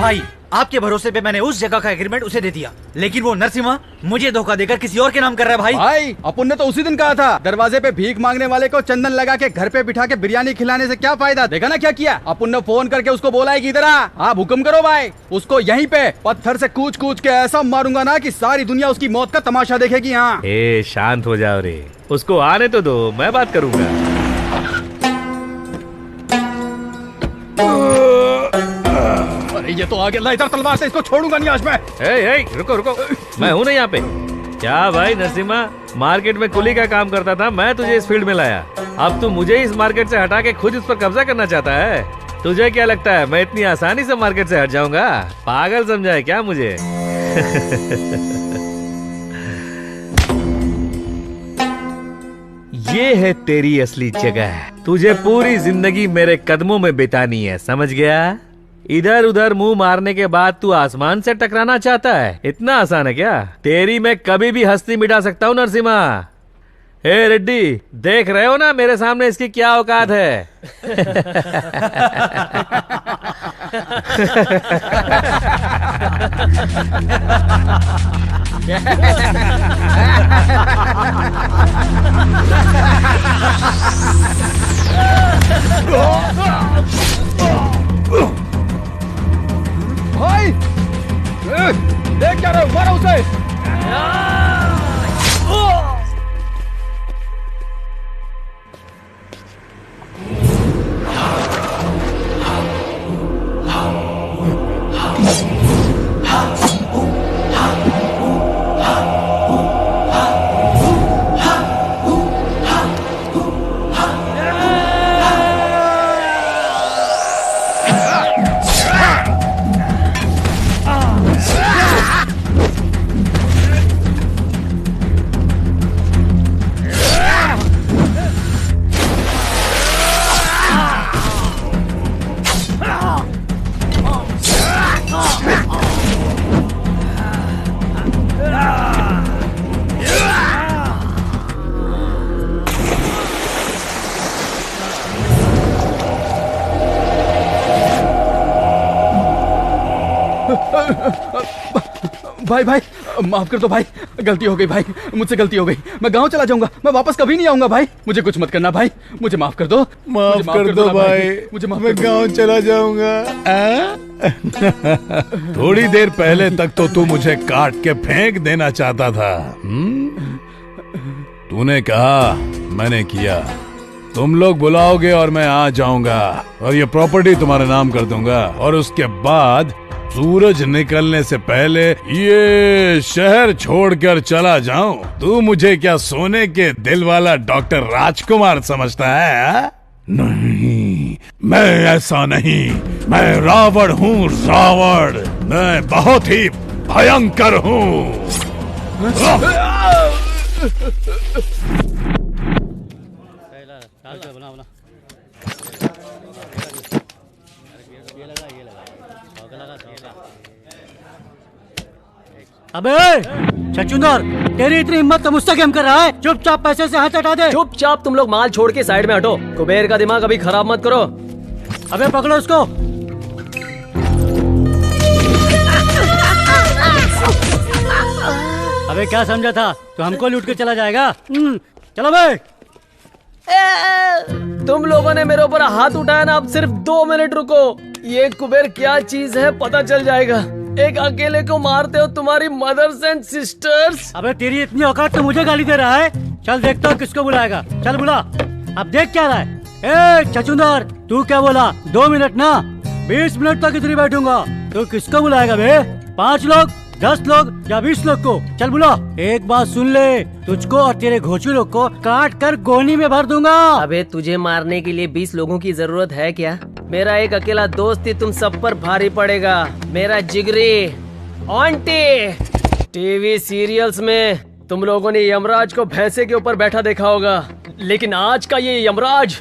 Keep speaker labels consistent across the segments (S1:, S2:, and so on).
S1: भाई आपके भरोसे पे मैंने उस जगह का एग्रीमेंट उसे दे दिया, लेकिन वो नरसिम्हा मुझे धोखा देकर किसी और के नाम कर रहा है।
S2: भाई अपुन ने तो उसी दिन कहा था, दरवाजे पे भीख मांगने वाले को चंदन लगा के घर पे बिठा के बिरयानी खिलाने से क्या फायदा। देखा ना क्या किया। अपुन ने फोन करके उसको बोला है कि इधर आ, आप हुक्म करो भाई। उसको यहीं पे पत्थर से कूच कूच के ऐसा मारूंगा ना कि सारी दुनिया उसकी मौत का तमाशा देखेगी। हाँ
S3: शांत हो जाओ रे, उसको आने तो दो, मैं बात करूंगा।
S2: अरे ये तो आगे इधर तलवार से, इसको छोड़ूंगा नहीं आज मैं।
S3: रुको रुको, मैं हूँ ना यहाँ पे। क्या भाई नरसिम्हा, मार्केट में कुली का काम करता था, मैं तुझे इस फील्ड में लाया, अब तू मुझे इस मार्केट से हटा के खुद इस पर कब्जा करना चाहता है। तुझे क्या लगता है मैं इतनी आसानी से मार्केट से हट जाऊंगा? पागल समझा है क्या मुझे? ये है तेरी असली जगह, तुझे पूरी जिंदगी मेरे कदमों में बितानी है, समझ गया? इधर उधर मुंह मारने के बाद तू आसमान से टकराना चाहता है? इतना आसान है क्या? तेरी मैं कभी भी हस्ती मिटा सकता हूँ नरसिम्हा। हे रेड्डी, देख रहे हो ना मेरे सामने इसकी क्या औकात है?
S2: भाई देख क्या रहे हो, मारो उसे। भाई भाई माफ कर दो भाई, गलती हो गई भाई, मुझसे गलती हो गई। मैं गांव चला जाऊंगा, मैं वापस कभी नहीं आऊंगा भाई। मुझे कुछ मत करना भाई, मुझे माफ कर दो।
S4: माफ कर दो भाई,
S2: मुझे माफ
S4: मैं गांव चला जाऊंगा। थोड़ी देर पहले तक तो तू मुझे काट के फेंक देना चाहता था। तूने कहा, मैंने किया। तुम लोग बुलाओगे और मैं आ जाऊंगा और ये प्रॉपर्टी तुम्हारे नाम कर दूंगा, और उसके बाद सूरज निकलने से पहले ये शहर छोड़कर चला जाऊं। तू मुझे क्या सोने के दिल वाला डॉक्टर राजकुमार समझता है? नहीं, मैं ऐसा नहीं। मैं रावण हूँ, रावण। मैं बहुत ही भयंकर हूँ।
S5: अबे छछूंदर, तेरी इतनी हिम्मत तो मुझसे गेम कर रहा है? चुपचाप पैसे से हाथ हटा दे।
S6: चुपचाप तुम लोग माल छोड़ के साइड में हटो। कुबेर का दिमाग अभी खराब मत करो।
S5: अबे पकड़ो उसको। अबे क्या समझा था, तो हमको लूट के चला जाएगा? चलो भाई।
S6: तुम लोगों ने मेरे ऊपर हाथ उठाया ना, अब सिर्फ 2 मिनट रुको। ये कुबेर क्या चीज है पता चल जाएगा। एक अकेले को मारते हो तुम्हारी मदर्स एंड सिस्टर्स।
S5: अबे तेरी इतनी औकात तो मुझे गाली दे रहा है। चल देखता हूँ किसको बुलाएगा, चल बुला। अब देख क्या रहा है। ए छछूंदर, तू क्या बोला? 2 मिनट ना, 20 मिनट तक इधर बैठूंगा। तू किसको बुलाएगा बे? 5 लोग, 10 लोग या 20 लोग को? चल बुला। एक बात सुन ले, तुझको और तेरे घोचू लोग को काट कर गोनी में भर दूंगा।
S6: अबे तुझे मारने के लिए 20 लोगों की जरूरत है क्या? मेरा एक अकेला दोस्त ही तुम सब पर भारी पड़ेगा। मेरा जिगरी आंटी। टीवी सीरियल्स में तुम लोगों ने यमराज को भैंसे के ऊपर बैठा देखा होगा, लेकिन आज का ये यमराज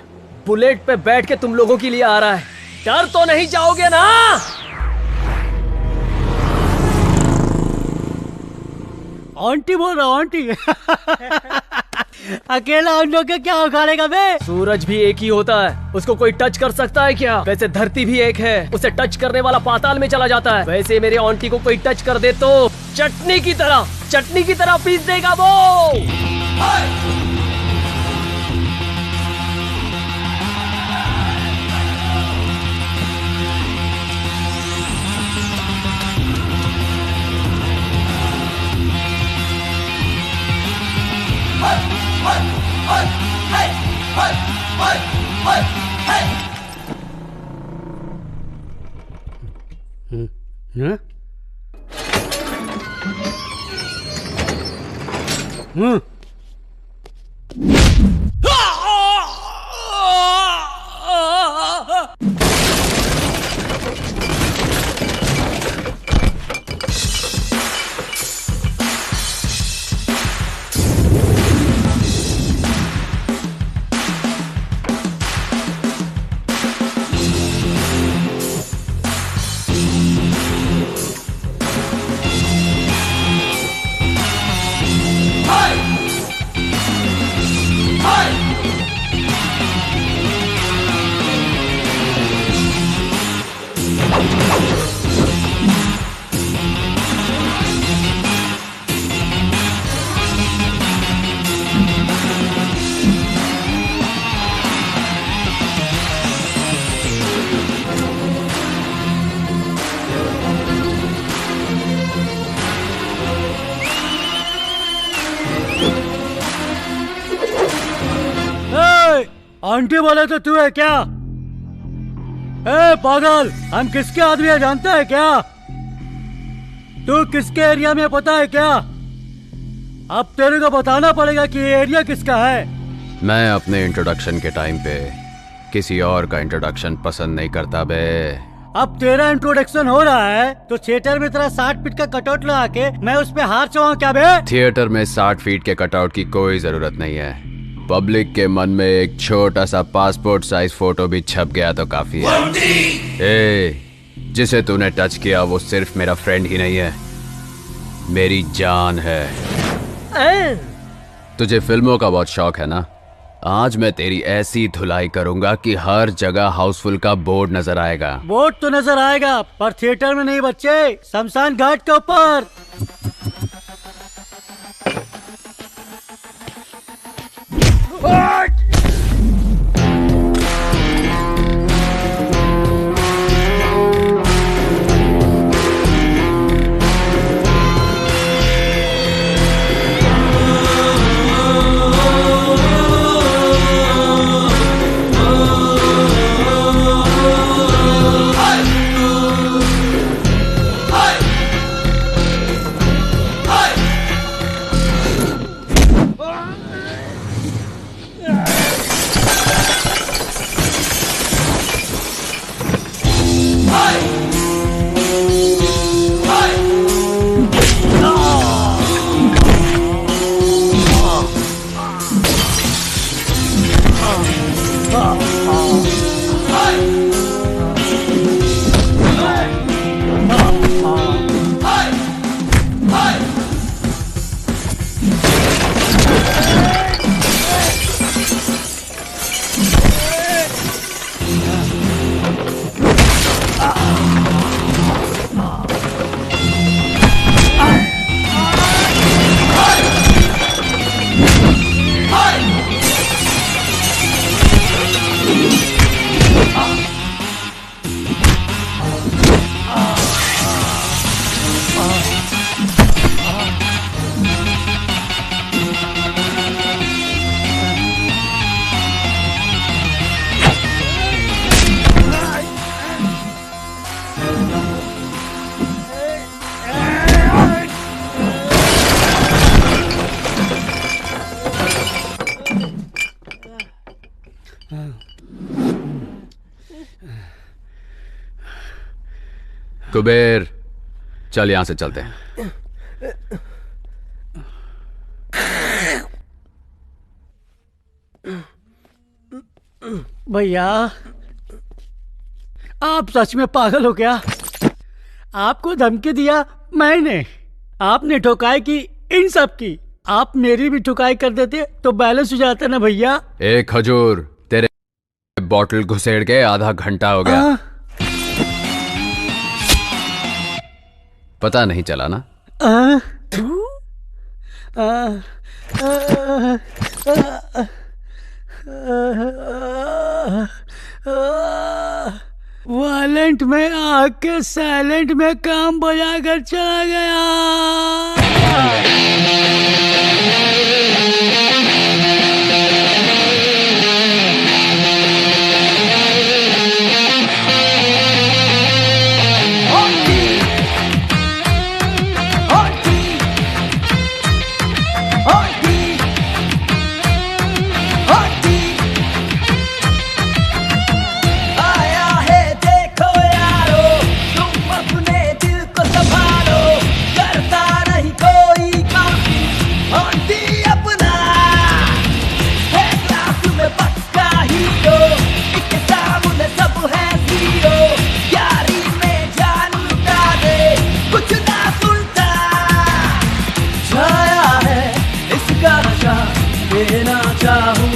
S6: बुलेट पे बैठ के तुम लोगों के लिए आ रहा है। डर तो नहीं जाओगे ना?
S5: आंटी बोल रहा हूँ, आंटी। अकेला उन लोग के क्या उखाड़ेगा बे?
S6: सूरज भी एक ही होता है, उसको कोई टच कर सकता है क्या? वैसे धरती भी एक है, उसे टच करने वाला पाताल में चला जाता है। वैसे मेरे आंटी को कोई टच कर दे तो चटनी की तरह पीस देगा वो।
S5: हाँ? आंटी बोले तो तू है क्या? ए पागल, हम किसके आदमी है जानते है क्या? तू किसके एरिया में पता है क्या? अब तेरे को बताना पड़ेगा कि ये एरिया किसका है।
S2: मैं अपने इंट्रोडक्शन के टाइम पे किसी और का इंट्रोडक्शन पसंद नहीं करता बे।
S5: अब तेरा इंट्रोडक्शन हो रहा है तो थिएटर में तेरा 60 फीट का कटआउट लगा के मैं उस पे हाथ चढ़ाऊं क्या बे?
S2: थिएटर में 60 फीट के कटआउट की कोई जरूरत नहीं है। पब्लिक के मन में एक छोटा सा पासपोर्ट साइज फोटो भी छप गया तो काफी है। ए, जिसे तूने टच किया वो सिर्फ मेरा फ्रेंड ही नहीं है, मेरी जान है। तुझे फिल्मों का बहुत शौक है ना? आज मैं तेरी ऐसी धुलाई करूंगा कि हर जगह हाउसफुल का बोर्ड नजर आएगा।
S5: बोर्ड तो नजर आएगा पर थिएटर में नहीं बच्चे, शमशान घाट के ऊपर।
S2: कुबेर, चल यहां से चलते हैं।
S5: भैया, आप सच में पागल हो क्या? आपको धमकी दिया मैंने, आपने ठोकाई की इन सब की, आप मेरी भी ठुकाई कर देते तो बैलेंस हो जाता ना भैया।
S2: एक खजूर, तेरे बॉटल घुसेड़ के आधा घंटा हो गया। पता नहीं चला ना?
S5: वालेंट में आके साइलेंट में काम बजा कर चला गया।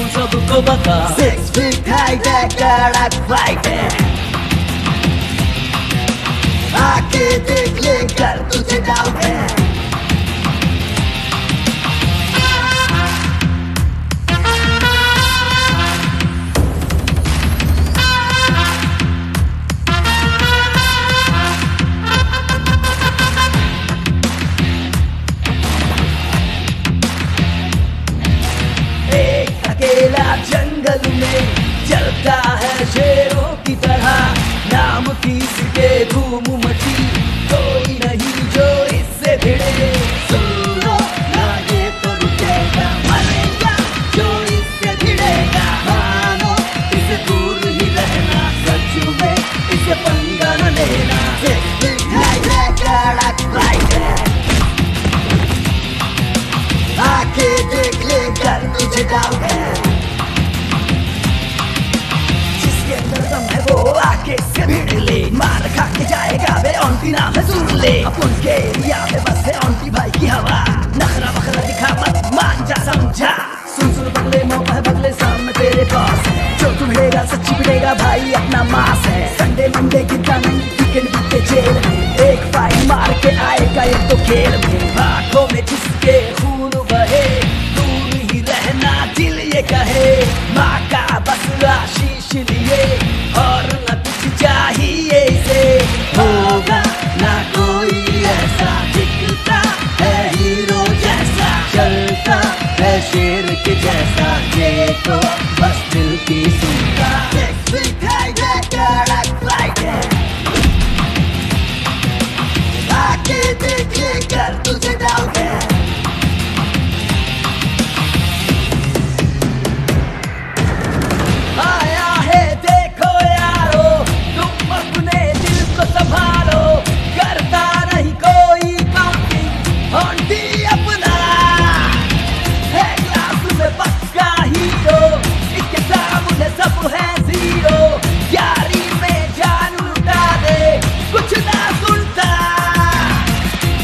S7: सबको बता 6 feet high कड़क फाइट है, आके देख ले कर तुझे डाउट है। जंगल में चलता है शेरों की तरह, नाम किसके धूम मची, कोई नहीं जो इससे भिड़े। सुनो ना ये तो रुकेगा, मरेगा जो इससे भिड़ेगा। मानो इसे दूर ही रहना, सच में इसे पंगा न लेना। कड़क फाइट है, आके देख ले कर तुझे डाउट है। वो आके से भिड़ ले, मार खा के जाएगा वे ऑन्टी नाम है सुन ले। अपन के एरिया में बस है ऑन्टी भाई की हवा, नखरा बखरा दिखा मत मान जा समझा। सुन सुन बगले मौका है बगले सामने तेरे पास है, जो तू भिड़ेगा सच्ची भिड़ेगा भाई अपना मास है। संडे मंडे गिरता नहीं वीकेंड बीते जेल में, एक फाइल मार के आएगा ये तो खेल में। आंखों में जिसके खून बहे, दूर ही रहना दिल ये कहे। माँ का बस आशीष लिए और न कुछ चाहिए इसे, होगा ना कोई ऐसा दिखता है हीरो जैसा, चलता है शेर के जैसा, ये तो बस दिल की सुनता। कड़क फाइट है, आके देख ले कर तुझे डाउट है। आया है देखो यारो, तुम अपने दिल को संभालो, करता नहीं कोई काउंटिंग ऑन्टी अपना है। क्लास में पक्का हीरो, इसके सामने सब है जीरो। यारी में जान लुटा दे, कुछ ना सुनता।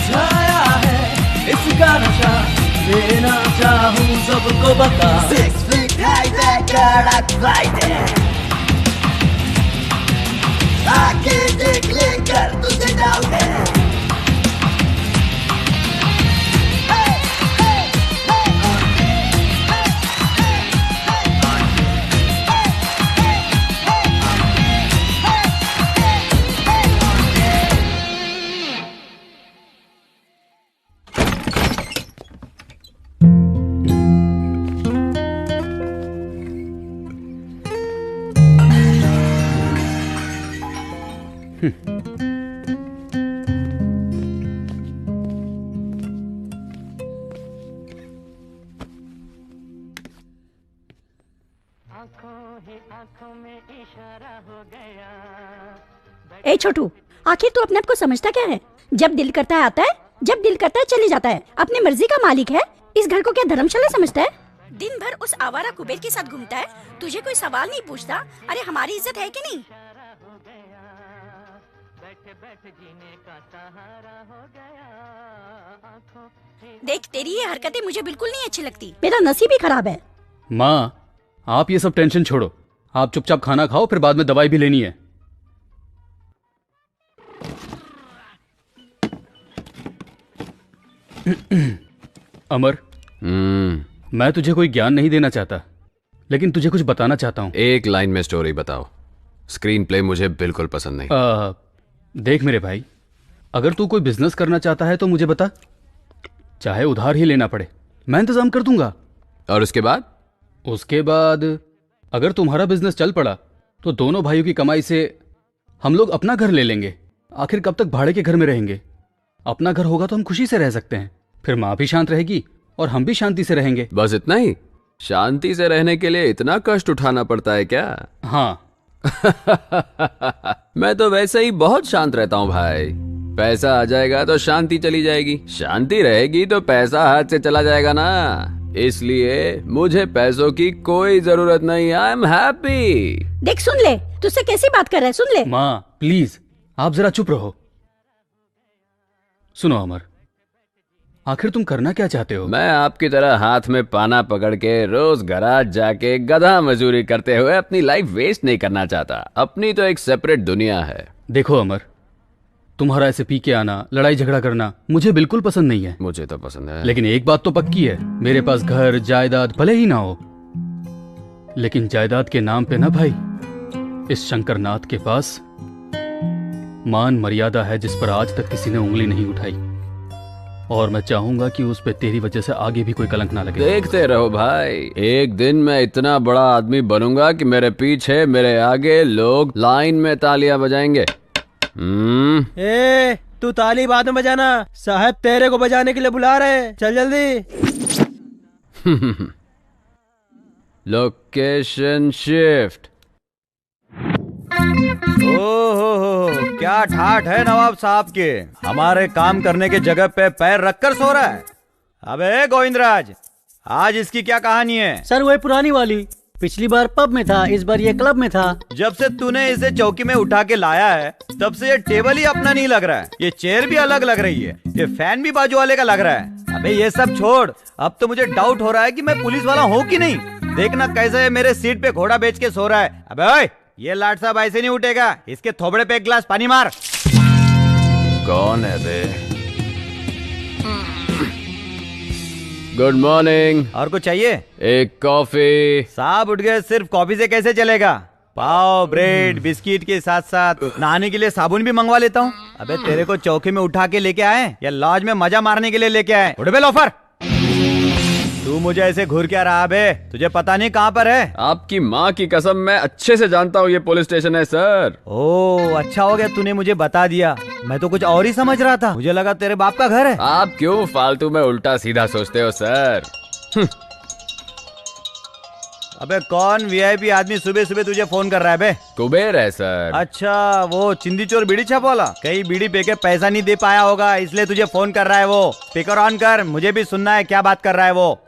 S7: छाया है इसका नशा, देना चाहूँ सबको बता। 6 feet high कड़क फाइट है, आके देख ले कर तुझे डाउट है।
S8: ए छोटू, आखिर तू अपने आप को समझता क्या है? जब दिल करता है आता है, जब दिल करता है चले जाता है, अपनी मर्जी का मालिक है। इस घर को क्या धर्मशाला समझता है? दिन भर उस आवारा कुबेर के साथ घूमता है, तुझे कोई सवाल नहीं पूछता। अरे हमारी इज्जत है कि नहीं? देख, तेरी ये हरकतें मुझे बिल्कुल नहीं अच्छी लगती। मेरा नसीब ही खराब है।
S2: माँ, आप ये सब टेंशन छोड़ो, आप चुपचाप खाना खाओ, फिर बाद में दवाई भी लेनी है। अमर, मैं तुझे कोई ज्ञान नहीं देना चाहता, लेकिन तुझे कुछ बताना चाहता हूँ।
S9: एक लाइन में स्टोरी बताओ। स्क्रीन प्ले मुझे बिल्कुल पसंद नहीं।
S2: देख मेरे भाई, अगर तू कोई बिजनेस करना चाहता है तो मुझे बता, चाहे उधार ही लेना पड़े, मैं इंतजाम कर दूंगा।
S9: और उसके बाद?
S2: उसके बाद अगर तुम्हारा बिजनेस चल पड़ा तो दोनों भाइयों की कमाई से हम लोग अपना घर ले लेंगे। आखिर कब तक भाड़े के घर में रहेंगे? अपना घर होगा तो हम खुशी से रह सकते हैं, फिर माँ भी शांत रहेगी और हम भी शांति से रहेंगे।
S9: बस इतना ही? शांति से रहने के लिए इतना कष्ट उठाना पड़ता है क्या?
S2: हाँ।
S9: मैं तो वैसे ही बहुत शांत रहता हूँ भाई। पैसा आ जाएगा तो शांति चली जाएगी, शांति रहेगी तो पैसा हाथ से चला जाएगा ना। इसलिए मुझे पैसों की कोई जरूरत नहीं। I am happy.
S8: देख, सुन ले, तुझसे कैसी बात कर रहा है, सुन ले।
S2: माँ प्लीज, आप जरा चुप रहो। सुनो अमर, आखिर तुम करना क्या चाहते हो?
S9: मैं आपकी तरह हाथ में पाना पकड़ के रोज गराज जाके गधा मजदूरी करते हुए अपनी लाइफ वेस्ट नहीं करना चाहता। अपनी तो एक सेपरेट दुनिया है।
S2: देखो अमर, तुम्हारा ऐसे पी के आना, लड़ाई झगड़ा करना मुझे बिल्कुल पसंद नहीं है।
S9: मुझे तो पसंद है,
S2: लेकिन एक बात तो पक्की है, मेरे पास घर जायदाद भले ही ना हो, लेकिन जायदाद के नाम पे ना भाई, इस शंकरनाथ के पास मान मर्यादा है जिस पर आज तक किसी ने उंगली नहीं उठाई, और मैं चाहूंगा कि उस पे तेरी वजह से आगे भी कोई कलंक ना लगे।
S9: देखते रहो भाई, एक दिन मैं इतना बड़ा आदमी बनूंगा कि मेरे पीछे मेरे आगे लोग लाइन में तालियां बजाएंगे।
S10: ए, तू ताली बाद में बजाना, साहब तेरे को बजाने के लिए बुला रहे हैं, चल जल्दी।
S9: Location shift.
S1: ओहो, क्या ठाठ है नवाब साहब के। हमारे काम करने के जगह पे पैर रखकर सो रहा है। अबे गोविंदराज, आज इसकी क्या कहानी है?
S5: सर वही पुरानी वाली, पिछली बार पब में था, इस बार ये क्लब में था।
S1: जब से तूने इसे चौकी में उठा के लाया है तब से ये टेबल ही अपना नहीं लग रहा है। ये चेयर भी अलग लग रही है, ये फैन भी बाजू वाले का लग रहा है। अबे ये सब छोड़, अब तो मुझे डाउट हो रहा है कि मैं पुलिस वाला हूँ कि नहीं। देखना कैसे मेरे सीट पे घोड़ा बेच के सो रहा है। अबे ओए, ये लाट साहब ऐसे नहीं उठेगा, इसके थोबड़े पे एक गिलास पानी मार।
S9: कौन है बे? Good morning.
S1: और कुछ चाहिए?
S9: एक कॉफी।
S1: साहब उठ गए, सिर्फ कॉफी से कैसे चलेगा? पाव, ब्रेड, बिस्किट के साथ साथ नहाने के लिए साबुन भी मंगवा लेता हूँ। अबे तेरे को चौकी में उठा के लेके आए या लॉज में मजा मारने के लिए लेके आए? उठ बे लोफर, तू मुझे ऐसे घूर क्या रहा बे? तुझे पता नहीं कहाँ पर है?
S9: आपकी माँ की कसम, मैं अच्छे से जानता हूँ ये पुलिस स्टेशन है सर।
S1: ओह अच्छा हो गया तूने मुझे बता दिया, मैं तो कुछ और ही समझ रहा था। मुझे लगा तेरे बाप का घर है।
S9: आप क्यों फालतू में उल्टा सीधा सोचते हो सर?
S1: अबे कौन वीआईपी आदमी सुबह सुबह तुझे फोन कर रहा है बे?
S9: कुबेर है सर।
S1: अच्छा, वो चिंदी चोर बीड़ी छाप वाला? कहीं बीड़ी पे के पैसा नहीं दे पाया होगा इसलिए तुझे फोन कर रहा है वो। स्पीकर ऑन कर, मुझे भी सुनना है क्या बात कर रहा है वो।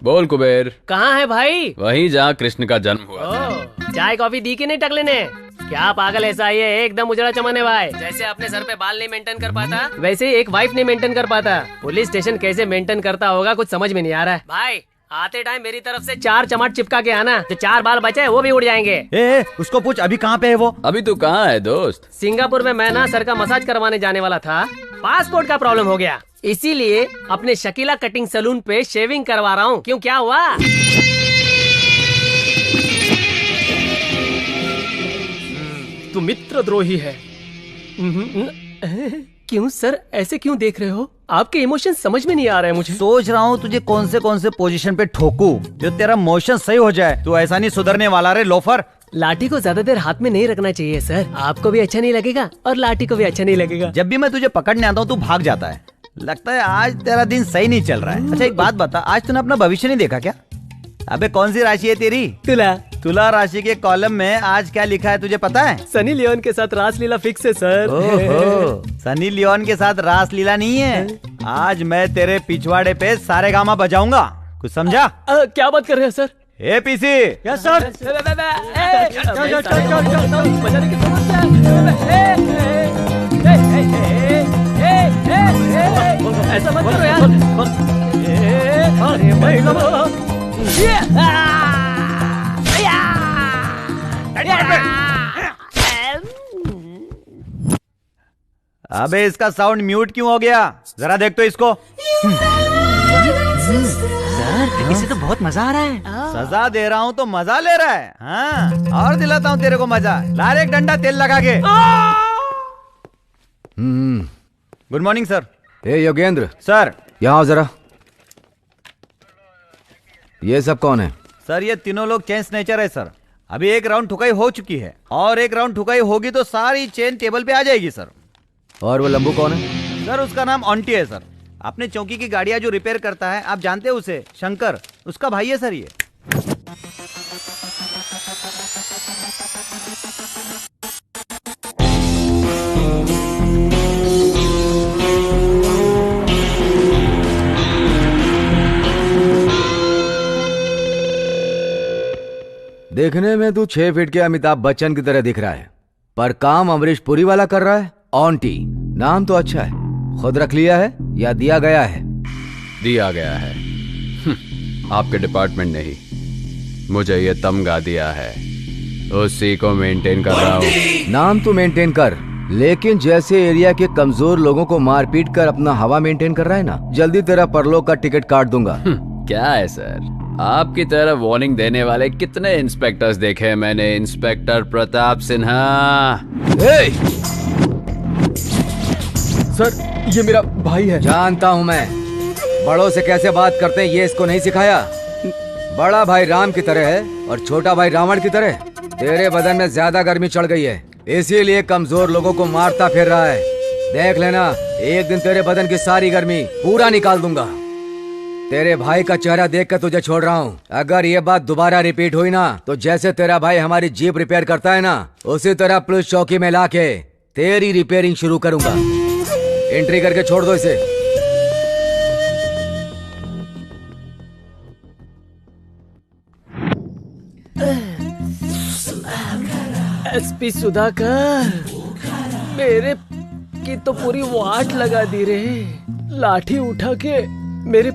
S9: बोल कुबेर।
S6: कहाँ है भाई?
S9: वहीं जहाँ कृष्ण का जन्म हुआ था।
S6: चाय कॉफी दी कि नहीं टकले ने? क्या पागल ऐसा ही है, एकदम उजड़ा चमन है भाई। जैसे अपने सर पे बाल नहीं मेंटेन कर पाता, वैसे ही एक वाइफ नहीं मेंटेन कर पाता। पुलिस स्टेशन कैसे मेंटेन करता होगा कुछ समझ में नहीं आ रहा है। भाई आते टाइम मेरी तरफ से 4 चमाट चिपका के आना, जो 4 बाल बचे वो भी उड़ जाएंगे।
S1: ए, उसको पूछ अभी कहाँ पे है वो?
S9: अभी तू कहाँ है दोस्त?
S6: सिंगापुर में मैं ना सर का मसाज करवाने जाने वाला था, पासपोर्ट का प्रॉब्लम हो गया, इसीलिए अपने शकीला कटिंग सैलून पे शेविंग करवा रहा हूँ। क्यों, क्या हुआ? तू मित्रद्रोही है। क्यों सर, ऐसे क्यों देख रहे हो? आपके इमोशन समझ में नहीं आ रहे हैं मुझे।
S1: सोच रहा हूँ तुझे कौन से पोजीशन पे ठोकूं जो तेरा मोशन सही हो जाए। तू ऐसा नहीं सुधरने वाला रे लोफर।
S6: लाठी को ज्यादा देर हाथ में नहीं रखना चाहिए सर, आपको भी अच्छा नहीं लगेगा और लाठी को भी अच्छा नहीं लगेगा।
S1: जब भी मैं तुझे पकड़ने आता हूँ तू भाग जाता है। लगता है आज तेरा दिन सही नहीं चल रहा है। अच्छा एक बात बता, आज तूने अपना भविष्य नहीं देखा क्या? अबे कौन सी राशि है तेरी?
S6: तुला।
S1: तुला राशि के कॉलम में आज क्या लिखा है तुझे पता है?
S6: सनी लियोन के साथ रासलीला फिक्स है सर।
S1: ओहो, सनी लियोन के साथ रासलीला नहीं है। आज मैं तेरे पिछवाड़े पे सारे गामा बजाऊंगा, कुछ समझा?
S6: क्या बात कर रहे हैं सर?
S1: ए पीसी।
S5: Yes sir.
S6: ऐसा मत करो यार। अरे भाई
S1: अबे इसका साउंड म्यूट क्यों हो गया? जरा देख तो इसको।
S5: सर इसे तो बहुत मजा आ रहा है।
S1: सजा दे रहा हूँ तो मजा ले रहा है। हाँ और दिलाता हूँ तेरे को मजा। ला रे एक डंडा तेल लगा के। Good morning sir.
S11: ए योगेंद्र
S1: सर।
S11: यहाँ आओ जरा। ये सब कौन है?
S1: सर ये तीनों लोग चेन स्नेचर है सर। अभी एक राउंड ठुकाई हो चुकी है और एक राउंड ठुकाई होगी तो सारी चेन टेबल पे आ जाएगी सर।
S11: और वो लंबू कौन है?
S1: सर उसका नाम ऑन्टी है सर। अपने चौकी की गाड़ियां जो रिपेयर करता है, आप जानते हैं उसे, शंकर, उसका भाई है सर ये।
S11: देखने में तू 6 फीट के अमिताभ बच्चन की तरह दिख रहा है, पर काम अमरीश पुरी वाला कर रहा है। ऑन्टी नाम तो अच्छा है, खुद रख लिया है या दिया गया है?
S9: दिया गया है। आपके डिपार्टमेंट ने ही मुझे ये तमगा दिया है, उसी को मेंटेन कर रहा हूँ।
S11: नाम तो मेंटेन कर, लेकिन जैसे एरिया के कमजोर लोगों को मारपीट कर अपना हवा मेंटेन कर रहा है ना, जल्दी तेरा परलोक का टिकट काट दूंगा।
S9: क्या है सर, आपकी तरह वार्निंग देने वाले कितने इंस्पेक्टर्स देखे हैं मैंने। इंस्पेक्टर प्रताप सिन्हा।
S2: सर ये मेरा भाई है।
S11: जानता हूँ मैं, बड़ों से कैसे बात करते हैं ये इसको नहीं सिखाया। बड़ा भाई राम की तरह है और छोटा भाई रावण की तरह। तेरे बदन में ज्यादा गर्मी चढ़ गई है, इसीलिए कमजोर लोगों को मारता फिर रहा है। देख लेना, एक दिन तेरे बदन की सारी गर्मी पूरा निकाल दूंगा। तेरे भाई का चेहरा देख कर तुझे छोड़ रहा हूँ। अगर ये बात दोबारा रिपीट हुई ना, तो जैसे तेरा भाई हमारी जीप रिपेयर करता है ना, उसी तरह पुलिस चौकी में लाके तेरी रिपेयरिंग शुरू करूंगा। एंट्री करके छोड़ दो इसे।
S6: एसपी सुधाकर, मेरे की तो पूरी वाट लगा दी रे। लाठी उठा के मेरे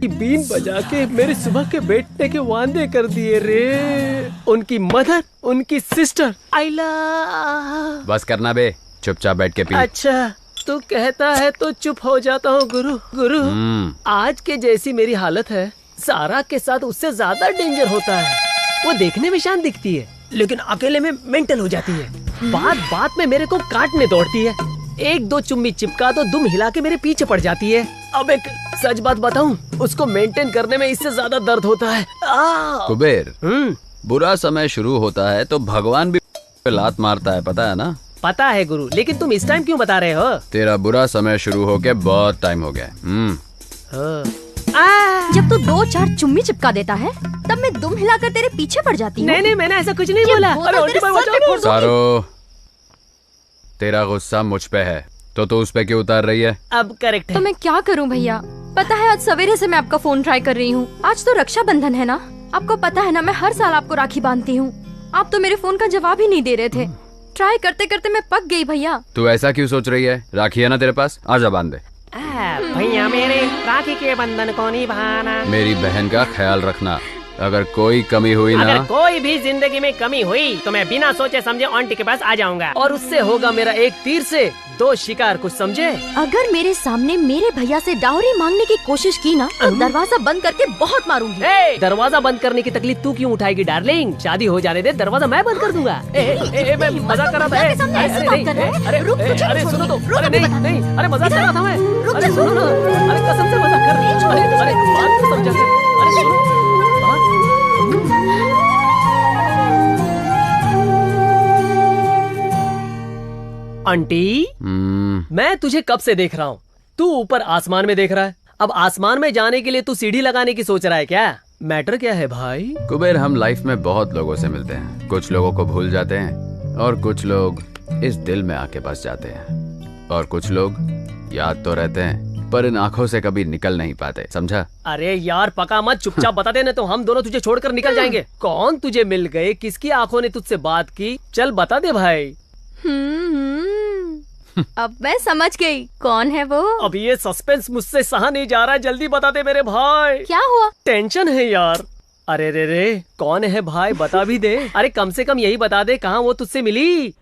S6: बीन बजा के मेरे सुबह के बैठने के वादे कर दिए रे। उनकी मदर, उनकी सिस्टर, आई लव।
S9: बस करना बे, चुपचाप बैठ के पी।
S6: अच्छा तू कहता है तो चुप हो जाता हूँ गुरु। गुरु आज के जैसी मेरी हालत है, सारा के साथ उससे ज्यादा डेंजर होता है। वो देखने में शांत दिखती है, लेकिन अकेले में मेंटल हो जाती है। बात बात में मेरे को काटने दौड़ती है। एक दो चुम्मी चिपका तो दुम हिला के मेरे पीछे पड़ जाती है। अब एक सच बात बताऊं, उसको मेंटेन करने में इससे ज्यादा दर्द होता है।
S9: कुबेर, बुरा समय शुरू होता है तो भगवान भी लात मारता है, पता है ना?
S6: पता है गुरु, लेकिन तुम इस टाइम क्यों बता रहे हो?
S9: तेरा बुरा समय शुरू होके बहुत टाइम हो गया।
S8: जब तू 2-4 चुम्मी चिपका देता है, तब मैं दुम हिलाकर तेरे पीछे पड़ जाती हूँ।
S6: नहीं मैंने ऐसा कुछ नहीं बोला।
S9: सारो, तेरा गुस्सा मुझ पे है तो तू उस पे क्यों उतार रही है?
S6: अब करेक्ट है।
S12: तो मैं क्या करूं भैया? पता है आज सवेरे से मैं आपका फोन ट्राई कर रही हूँ। आज तो रक्षाबंधन है ना, आपको पता है ना मैं हर साल आपको राखी बांधती हूँ। आप तो मेरे फोन का जवाब ही नहीं दे रहे थे। ट्राई करते करते मैं पक गई भैया।
S9: तू ऐसा क्यों सोच रही है? राखी है ना तेरे पास, आजा बांध दे।
S6: भैया मेरे राखी के बंधन को निभाना।
S9: मेरी बहन का ख्याल रखना, अगर कोई कमी हुई ना,
S6: अगर कोई भी जिंदगी में कमी हुई तो मैं बिना सोचे समझे आंटी के पास आ जाऊंगा और उससे होगा मेरा एक तीर से 2 शिकार, कुछ समझे?
S8: अगर मेरे सामने मेरे भैया से डाउरी मांगने की कोशिश की ना, तो दरवाजा बंद करके बहुत मारूंगी।
S6: दरवाजा बंद करने की तकलीफ तू क्यों उठाएगी डार्लिंग? शादी हो जाने दे, दरवाजा मैं बंद कर दूंगा। मैं मजाक कर रहा था। अरे सुनो तो, अरे नहीं, अरे मजाक कर रहा था मैं। अरे सुनो ना, अरे कसम से मजाक कर रही। अरे बात तो समझा कर। अरे सुनो, आंटी मैं तुझे कब से देख रहा हूँ, तू ऊपर आसमान में देख रहा है। अब आसमान में जाने के लिए तू सीढ़ी लगाने की सोच रहा है क्या? मैटर क्या है भाई?
S9: कुबेर, हम लाइफ में बहुत लोगों से मिलते हैं, कुछ लोगों को भूल जाते हैं और कुछ लोग इस दिल में आके बस जाते हैं, और कुछ लोग याद तो रहते हैं पर इन आंखों से कभी निकल नहीं पाते, समझा?
S6: अरे यार पका मत, चुपचाप बता दे, तो हम दोनों तुझे छोड़कर निकल जाएंगे। कौन तुझे मिल गए, किसकी आंखों ने तुझसे बात की? चल बता दे भाई।
S12: अब मैं समझ गई कौन है वो।
S6: अब ये सस्पेंस मुझसे सहा नहीं जा रहा है, जल्दी बता दे मेरे भाई।
S12: क्या हुआ?
S6: टेंशन है यार। अरे रे रे, कौन है भाई, बता भी दे। अरे कम से कम यही बता दे, कहाँ वो तुझसे मिली?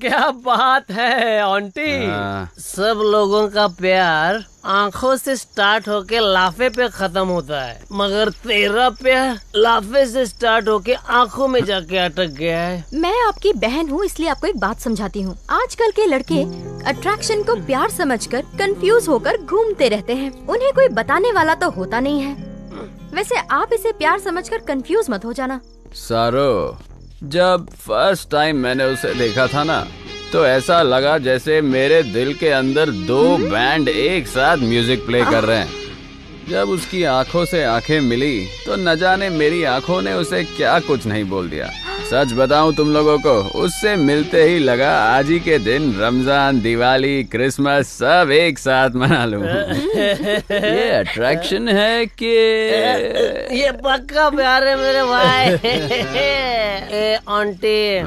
S6: क्या बात है आंटी। सब लोगों का प्यार आंखों से स्टार्ट होके लाफे पे खत्म होता है, मगर तेरा प्यार लाफे से स्टार्ट होके आंखों में जाके अटक गया है।
S12: मैं आपकी बहन हूँ, इसलिए आपको एक बात समझाती हूँ। आजकल के लड़के अट्रैक्शन को प्यार समझकर कंफ्यूज होकर घूमते रहते हैं, उन्हें कोई बताने वाला तो होता नहीं है। वैसे आप इसे प्यार समझकर कंफ्यूज मत हो जाना।
S9: सारो, जब फर्स्ट टाइम मैंने उसे देखा था ना, तो ऐसा लगा जैसे मेरे दिल के अंदर दो बैंड एक साथ म्यूजिक प्ले कर रहे हैं। जब उसकी आंखों से आंखें मिली तो न जाने मेरी आंखों ने उसे क्या कुछ नहीं बोल दिया। सच बताऊं तुम लोगों को, उससे मिलते ही लगा आज ही के दिन रमजान, दिवाली, क्रिसमस सब एक साथ मना लूं। ये अट्रैक्शन है कि
S6: ये पक्का प्यार है मेरे भाई। ए आंटी,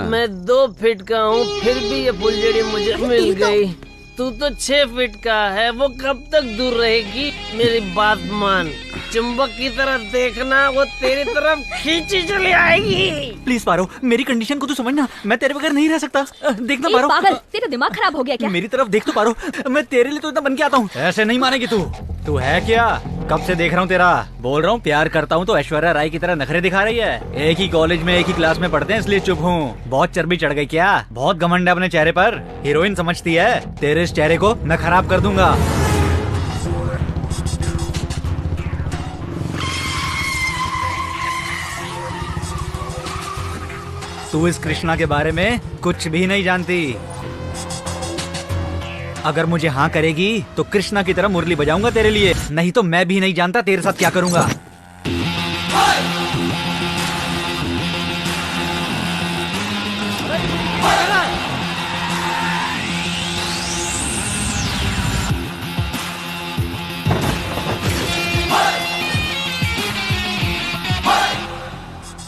S6: मैं 2 फीट का हूँ, फिर भी ये फुलझड़ी मुझे मिल गई। तू तो 6 फीट का है, वो कब तक दूर रहेगी? मेरी बात मान, चुंबक की तरफ देखना, वो तेरी तरफ खींची चली आएगी।
S1: प्लीज पारो, मेरी कंडीशन को तू समझना, मैं तेरे बगैर नहीं रह सकता। देखना पारो।
S8: पागल, तेरा दिमाग खराब हो गया क्या?
S1: मेरी तरफ देख तो पारो, मैं तेरे लिए तो इतना बन के आता हूँ। ऐसे नहीं मानेगी तू। तू है क्या? कब से देख रहा हूँ तेरा। बोल रहा हूँ प्यार करता हूँ तो ऐश्वर्या राय की तरह नखरे दिखा रही है। एक ही कॉलेज में एक ही क्लास में पढ़ते हैं इसलिए चुप हूँ। बहुत चर्बी चढ़ गई क्या? बहुत घमंड है अपने चेहरे पर, हीरोइन समझती है। तेरे इस चेहरे को मैं खराब कर दूंगा। तू इस कृष्णा के बारे में कुछ भी नहीं जानती। अगर मुझे हाँ करेगी तो कृष्णा की तरह मुरली बजाऊंगा तेरे लिए, नहीं तो मैं भी नहीं जानता तेरे साथ क्या करूंगा।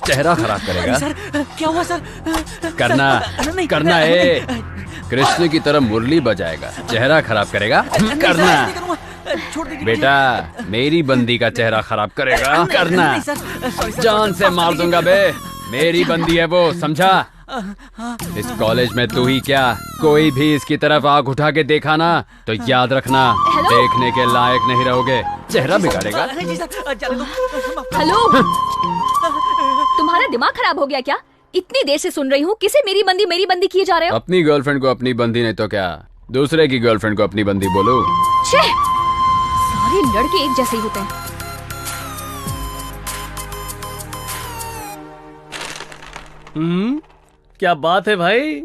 S9: चेहरा खराब करेगा।
S1: सर क्या हुआ सर?
S9: करना
S1: नहीं,
S9: करना है। कृष्ण की तरह मुरली बजाएगा, चेहरा खराब करेगा। करना बेटा, मेरी बंदी का चेहरा खराब करेगा। करना, जान से मार दूंगा बे। मेरी बंदी है वो, समझा? इस कॉलेज में तू ही क्या, कोई भी इसकी तरफ आंख उठा के देखा ना तो याद रखना, देखने के लायक नहीं रहोगे। चेहरा बिगाड़ेगा।
S8: हेलो, तुम्हारा दिमाग खराब हो गया क्या? इतनी देर से सुन रही हूँ, किसे मेरी बंदी किए जा रहे हो?
S9: अपनी गर्लफ्रेंड को अपनी बंदी नहीं तो क्या, दूसरे की गर्लफ्रेंड को अपनी बंदी बोलो।
S8: सारे लड़के एक जैसे ही होते हैं।
S6: क्या बात है भाई,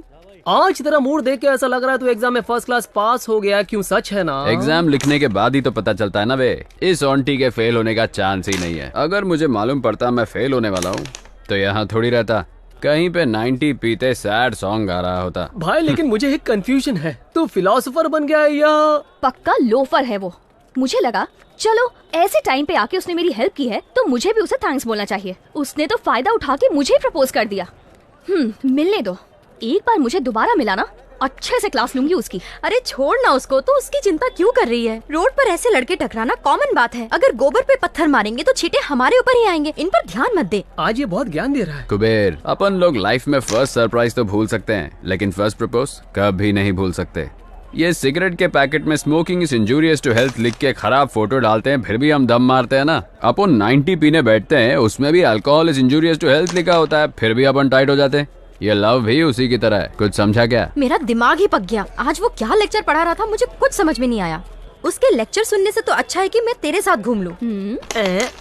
S6: आज तेरा मूड देख के ऐसा लग रहा है तू एग्जाम में फर्स्ट क्लास पास हो गया। क्यों, सच है ना?
S9: एग्जाम लिखने के बाद ही तो पता चलता है ना बे। इस ऑन्टी के फेल होने का चांस ही नहीं है। अगर मुझे मालूम पड़ता मैं फेल होने वाला हूँ तो यहाँ थोड़ी रहता, कहीं पे 90 पीते सैड सॉन्ग गा रहा होता।
S6: भाई लेकिन मुझे एक कंफ्यूजन है, तू फिलोसोफर बन गया या?
S8: पक्का लोफर है वो। मुझे लगा चलो ऐसे टाइम पे आके उसने मेरी हेल्प की है तो मुझे भी उसे थैंक्स बोलना चाहिए। उसने तो फायदा उठा के मुझे प्रपोज कर दिया। मिलने दो, एक बार मुझे दोबारा मिला ना
S12: अच्छे से क्लास लूंगी उसकी। अरे छोड़ ना उसको, तो उसकी चिंता क्यों कर रही है? रोड पर ऐसे लड़के टकराना कॉमन बात है। अगर गोबर पे पत्थर मारेंगे तो छींटे हमारे ऊपर ही आएंगे। इन पर ध्यान मत दे।
S10: आज ये बहुत ज्ञान दे रहा है।
S9: कुबेर, अपन लोग लाइफ में फर्स्ट सरप्राइज तो भूल सकते हैं, लेकिन फर्स्ट प्रपोज कभी नहीं भूल सकते। ये सिगरेट के पैकेट में smoking is injurious to health लिख के खराब फोटो डालते हैं, फिर भी हम दम मारते हैं ना। अपन 90 पीने बैठते हैं, उसमें भी alcohol is injurious to health लिखा होता है, फिर भी अपन टाइट हो जाते हैं। ये लव भी उसी की तरह है। कुछ समझा क्या?
S12: मेरा दिमाग ही पक गया। आज वो क्या लेक्चर पढ़ा रहा था, मुझे कुछ समझ में नहीं आया। उसके लेक्चर सुनने से तो अच्छा है कि मैं तेरे साथ घूम लूं।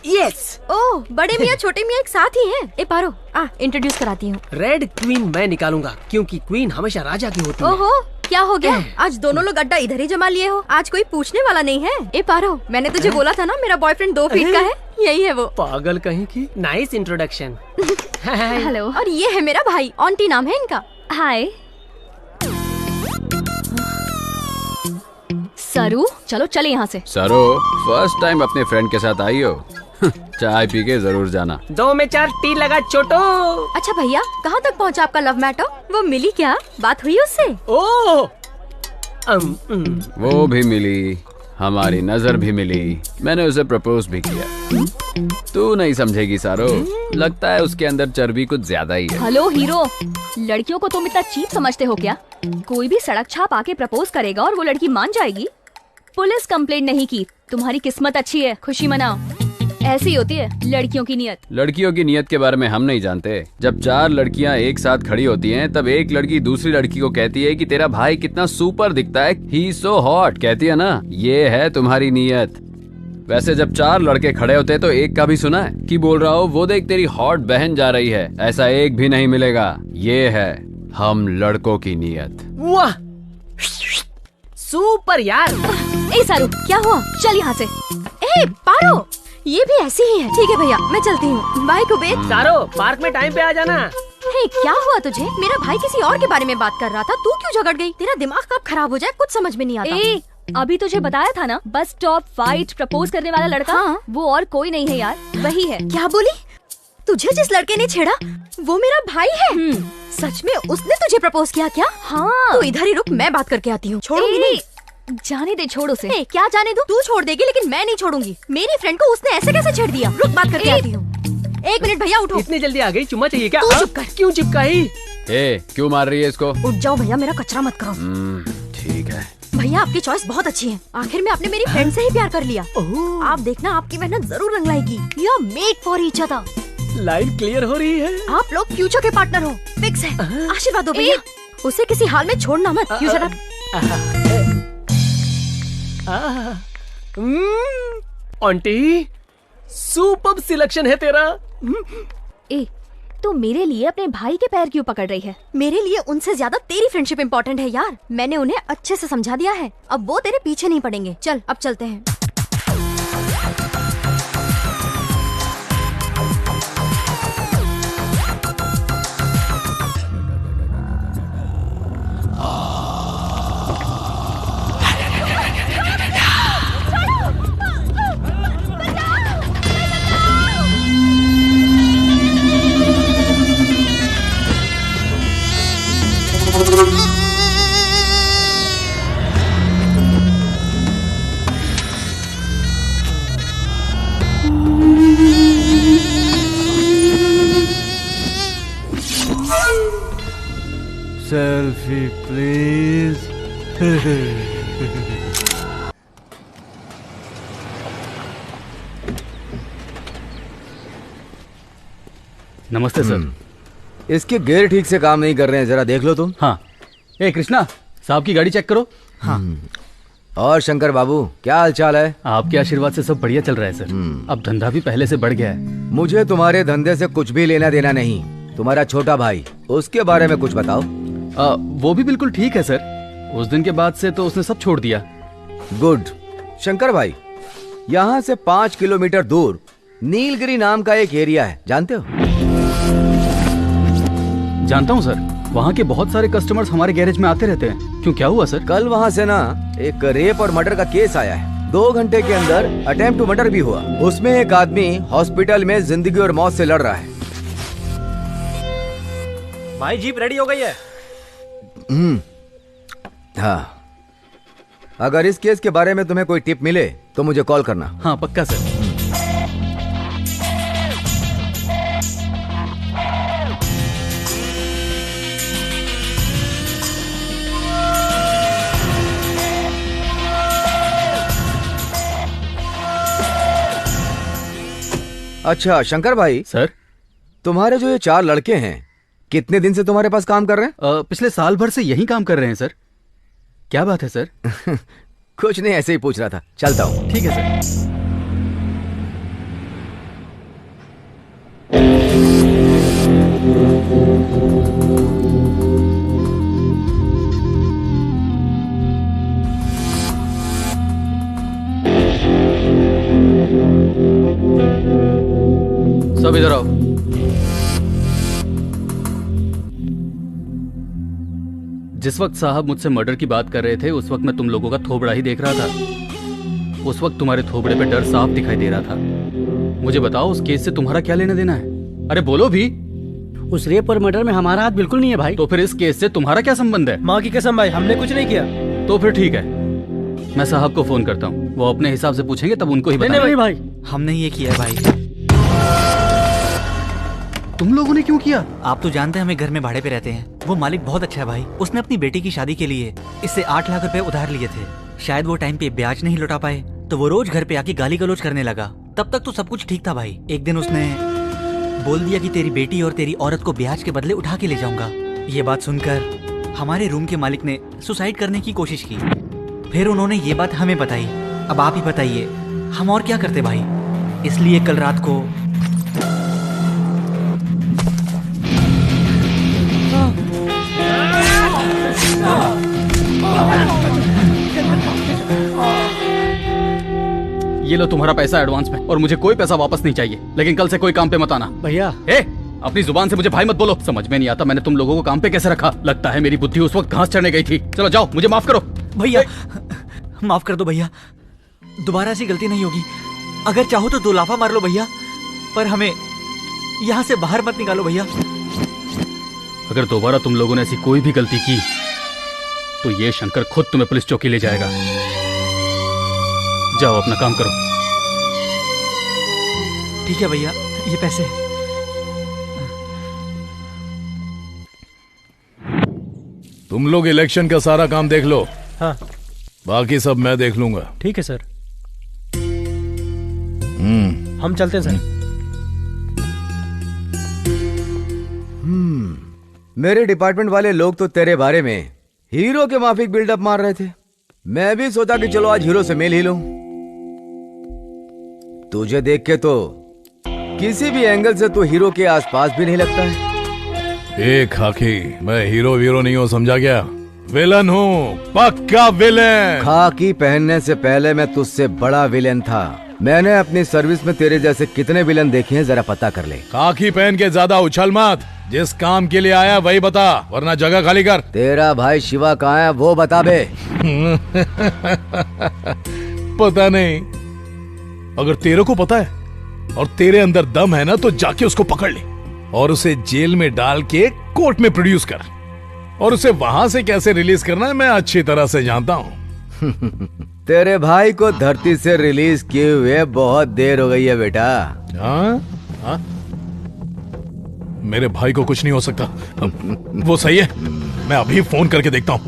S10: यस।
S12: ओह, बड़े मियाँ छोटे मियाँ एक साथ ही हैं। ए पारो, इंट्रोड्यूस कराती हूँ।
S10: रेड क्वीन मैं निकालूंगा, क्योंकि क्वीन हमेशा राजा की होती है।
S12: ओहो, क्या हो गया? आज दोनों लोग अड्डा इधर ही जमा लिए हो। आज कोई पूछने वाला नहीं है। ए पारो, मैंने तुझे बोला था ना मेरा बॉयफ्रेंड 2 फीट का है। यही है वो।
S10: पागल कहीं की। Nice introduction.
S12: हेलो। और ये है मेरा भाई, ऑन्टी नाम है इनका। हाय सरू, चलो चले यहाँ से।
S9: सरो, फर्स्ट टाइम अपने फ्रेंड के साथ आई हो? चाय पी के जरूर जाना।
S10: 2 में 4 टी लगा छोटो।
S12: अच्छा भैया, कहाँ तक पहुँचा आपका लव मैटर? वो मिली क्या? बात हुई उससे?
S10: ओह,
S9: वो भी मिली, हमारी नजर भी मिली, मैंने उसे प्रपोज भी किया। तू नहीं समझेगी सारो, लगता है उसके अंदर चर्बी कुछ ज्यादा ही है।
S12: हेलो हीरो, लड़कियों को तुम इतना चीप समझते हो क्या? कोई भी सड़क छाप आके प्रपोज करेगा और वो लड़की मान जाएगी? पुलिस कंप्लेंट नहीं की, तुम्हारी किस्मत अच्छी है, खुशी मनाओ। ऐसी होती है लड़कियों की नियत।
S9: लड़कियों की नियत के बारे में हम नहीं जानते। जब 4 लड़कियां एक साथ खड़ी होती हैं, तब एक लड़की दूसरी लड़की को कहती है कि तेरा भाई कितना सुपर दिखता है, ही सो हॉट, कहती है ना, ये है तुम्हारी नियत। वैसे जब 4 लड़के खड़े होते हैं तो एक का भी सुना है कि बोल रहा हो वो देख तेरी हॉट बहन जा रही है? ऐसा एक भी नहीं मिलेगा। ये है हम लड़कों की नियत।
S10: वाह, सुपर यार।
S12: ए सारू, क्या हुआ? चल यहाँ से। ए पारो, ये भी ऐसी ही है। ठीक है भैया, मैं चलती हूँ। बाय कुबेर।
S10: सारो, पार्क में टाइम पे आ जाना।
S12: हे, क्या हुआ तुझे? मेरा भाई किसी और के बारे में बात कर रहा था, तू क्यों झगड़ गई? तेरा दिमाग कब खराब हो जाए कुछ समझ में नहीं आता। ए, अभी तुझे बताया था ना, बस स्टॉप फाइट प्रपोज करने वाला लड़का। हाँ? वो और कोई नहीं है यार, वही है। क्या बोली? तुझे जिस लड़के ने छेड़ा वो मेरा भाई है? सच में उसने तुझे प्रपोज किया क्या? हाँ। तू इधर ही रुक, मैं बात करके आती हूँ। छोड़ूंगी नहीं। जाने दे, छोड़ उसे। क्या जाने दूं? तू छोड़ देगी, लेकिन मैं नहीं छोड़ूंगी। मेरी फ्रेंड को उसने ऐसे कैसे छेड़ दिया? रुक, बात करके आती हूँ। 1 मिनट भैया, उठो।
S10: इतनी जल्दी आ गई? चुम्मा चाहिए क्या?
S12: तू चुप कर।
S10: क्यों चिपकाई?
S9: क्यों मार रही है इसको?
S12: उठ जाओ भैया, मेरा कचरा मत करो।
S9: ठीक है
S12: भैया, आपकी चॉइस बहुत अच्छी है। आखिर में आपने मेरी फ्रेंड से ही प्यार कर लिया। आप देखना, आपकी मेहनत जरूर रंग लाएगी। You are made for each other.
S10: Line clear हो रही है।
S12: आप लोग फ्यूचर के पार्टनर हो, फिक्स है। आशीर्वाद दो भैया, उसे किसी हाल में छोड़ना मत। You shut up.
S10: Aunty, super selection है तेरा।
S12: ए, तो मेरे लिए अपने भाई के पैर क्यों पकड़ रही है? मेरे लिए उनसे ज्यादा तेरी फ्रेंडशिप इम्पोर्टेंट है यार। मैंने उन्हें अच्छे से समझा दिया है, अब वो तेरे पीछे नहीं पड़ेंगे। चल, अब चलते हैं।
S1: Selfie please.
S2: नमस्ते सर।
S11: इसके गियर ठीक से काम नहीं कर रहे हैं, जरा देख लो तुम।
S2: हाँ। ए कृष्णा, साहब की गाड़ी चेक करो।
S11: हाँ। और शंकर बाबू, क्या हाल चाल है?
S2: आपके आशीर्वाद से सब बढ़िया चल रहा है सर। अब धंधा भी पहले से बढ़ गया है।
S11: मुझे तुम्हारे धंधे से कुछ भी लेना देना नहीं। तुम्हारा छोटा भाई, उसके बारे में कुछ बताओ।
S2: वो भी बिल्कुल ठीक है सर। उस दिन के बाद से तो उसने सब छोड़ दिया।
S11: गुड। शंकर भाई, यहाँ से 5 किलोमीटर दूर नीलगिरी नाम का एक एरिया है, जानते हो?
S2: जानता हूँ सर, वहाँ के बहुत सारे कस्टमर्स हमारे गैरेज में आते रहते हैं। क्यों, क्या हुआ सर?
S11: कल वहाँ से ना एक रेप और मर्डर का केस आया है। 2 घंटे के अंदर अटेम्प्ट टू मर्डर भी हुआ। उसमें एक आदमी हॉस्पिटल में जिंदगी और मौत से लड़ रहा है।
S10: भाई जीप रेडी हो गई है।
S11: हाँ, अगर इस केस के बारे में तुम्हें कोई टिप मिले तो मुझे कॉल करना।
S2: हाँ पक्का सर।
S11: अच्छा शंकर भाई।
S2: सर,
S11: तुम्हारे जो ये 4 लड़के हैं कितने दिन से तुम्हारे पास काम कर रहे हैं?
S2: पिछले साल भर से यही काम कर रहे हैं सर। क्या बात है सर?
S11: कुछ नहीं, ऐसे ही पूछ रहा था। चलता हूँ।
S2: ठीक है सर। सब इधर आओ। जिस वक्त साहब मुझसे मर्डर की बात कर रहे थे उस वक्त मैं तुम लोगों का थोबड़ा ही देख रहा था। उस वक्त तुम्हारे थोबड़े पे डर साफ दिखाई दे रहा था। मुझे बताओ उस केस से तुम्हारा क्या लेना देना है? अरे बोलो भी।
S5: उस रेप और मर्डर में हमारा हाथ बिल्कुल नहीं है भाई।
S2: तो फिर इस केस से तुम्हारा क्या संबंध है?
S10: माँ की कसम भाई, हमने कुछ नहीं किया।
S2: तो फिर ठीक है, मैं साहब को फोन करता हूँ, वो अपने हिसाब से पूछेंगे तब उनको ही बताना।
S5: नहीं भाई,
S13: हमने ये किया है भाई।
S2: तुम लोगों ने क्यों किया?
S13: आप तो जानते हैं हमें घर में भाड़े पे रहते हैं। वो मालिक बहुत अच्छा है भाई। उसने अपनी बेटी की शादी के लिए इससे 8 लाख रुपए उधार लिए थे। शायद वो टाइम पे ब्याज नहीं लौटा पाए तो वो रोज घर पे आके गाली गलौज करने लगा। तब तक तो सब कुछ ठीक था भाई। एक दिन उसने बोल दिया कि तेरी बेटी और तेरी औरत को ब्याज के बदले उठा के ले जाऊंगा। ये बात सुनकर हमारे रूम के मालिक ने सुसाइड करने की कोशिश की। फिर उन्होंने ये बात हमें बताई। अब आप ही बताइए हम और क्या करते भाई। इसलिए कल रात को
S2: ये लो तुम्हारा पैसा एडवांस में, और मुझे कोई पैसा वापस नहीं चाहिए। लेकिन कल से कोई काम पे मत आना।
S5: भैया
S2: अपनी जुबान से मुझे भाई मत बोलो। समझ में नहीं आता मैंने तुम लोगों को काम पे कैसे रखा। लगता है मेरी बुद्धि उस वक्त घास चढ़ने गई थी। चलो जाओ, मुझे माफ करो।
S13: भैया माफ कर दो भैया, दोबारा ऐसी गलती नहीं होगी। अगर चाहो तो 2 लाफा मार लो भैया, पर हमें यहाँ से बाहर मत निकालो भैया।
S2: अगर दोबारा तुम लोगों ने ऐसी कोई भी गलती की तो ये शंकर खुद तुम्हें पुलिस चौकी ले जाएगा। जाओ अपना काम करो।
S13: ठीक है भैया, ये पैसे।
S4: तुम लोग इलेक्शन का सारा काम देख लो।
S10: हाँ।
S4: बाकी सब मैं देख लूंगा।
S10: ठीक है सर। हम चलते हैं सर।
S11: मेरे डिपार्टमेंट वाले लोग तो तेरे बारे में हीरो के माफिक बिल्डअप मार रहे थे। मैं भी सोचा कि चलो आज हीरो से मिल ही लूं। तुझे देख के तो किसी भी एंगल से तू हीरो के आसपास भी नहीं लगता है।
S4: खाकी, मैं हीरो वीरो नहीं हूँ, समझा क्या? विलन हूँ, पक्का विलन।
S11: खाकी पहनने से पहले मैं तुझसे बड़ा विलन था। मैंने अपनी सर्विस में तेरे जैसे कितने विलन देखे हैं, जरा पता कर ले।
S4: खाकी पहन के ज्यादा उछल मत। जिस काम के लिए आया वही बता, वरना जगह खाली कर।
S11: तेरा भाई शिवा कहाँ है वो बता बे।
S4: पता नहीं। अगर तेरे को पता है और तेरे अंदर दम है ना तो जाके उसको पकड़ ले और उसे जेल में डाल के कोर्ट में प्रोड्यूस कर। और उसे वहां से कैसे रिलीज करना है मैं अच्छी तरह से जानता हूँ।
S11: तेरे भाई को धरती से रिलीज किए हुए बहुत देर हो गई है बेटा।
S4: हाँ? मेरे भाई को कुछ नहीं हो सकता। वो सही है, मैं अभी फोन करके देखता हूँ।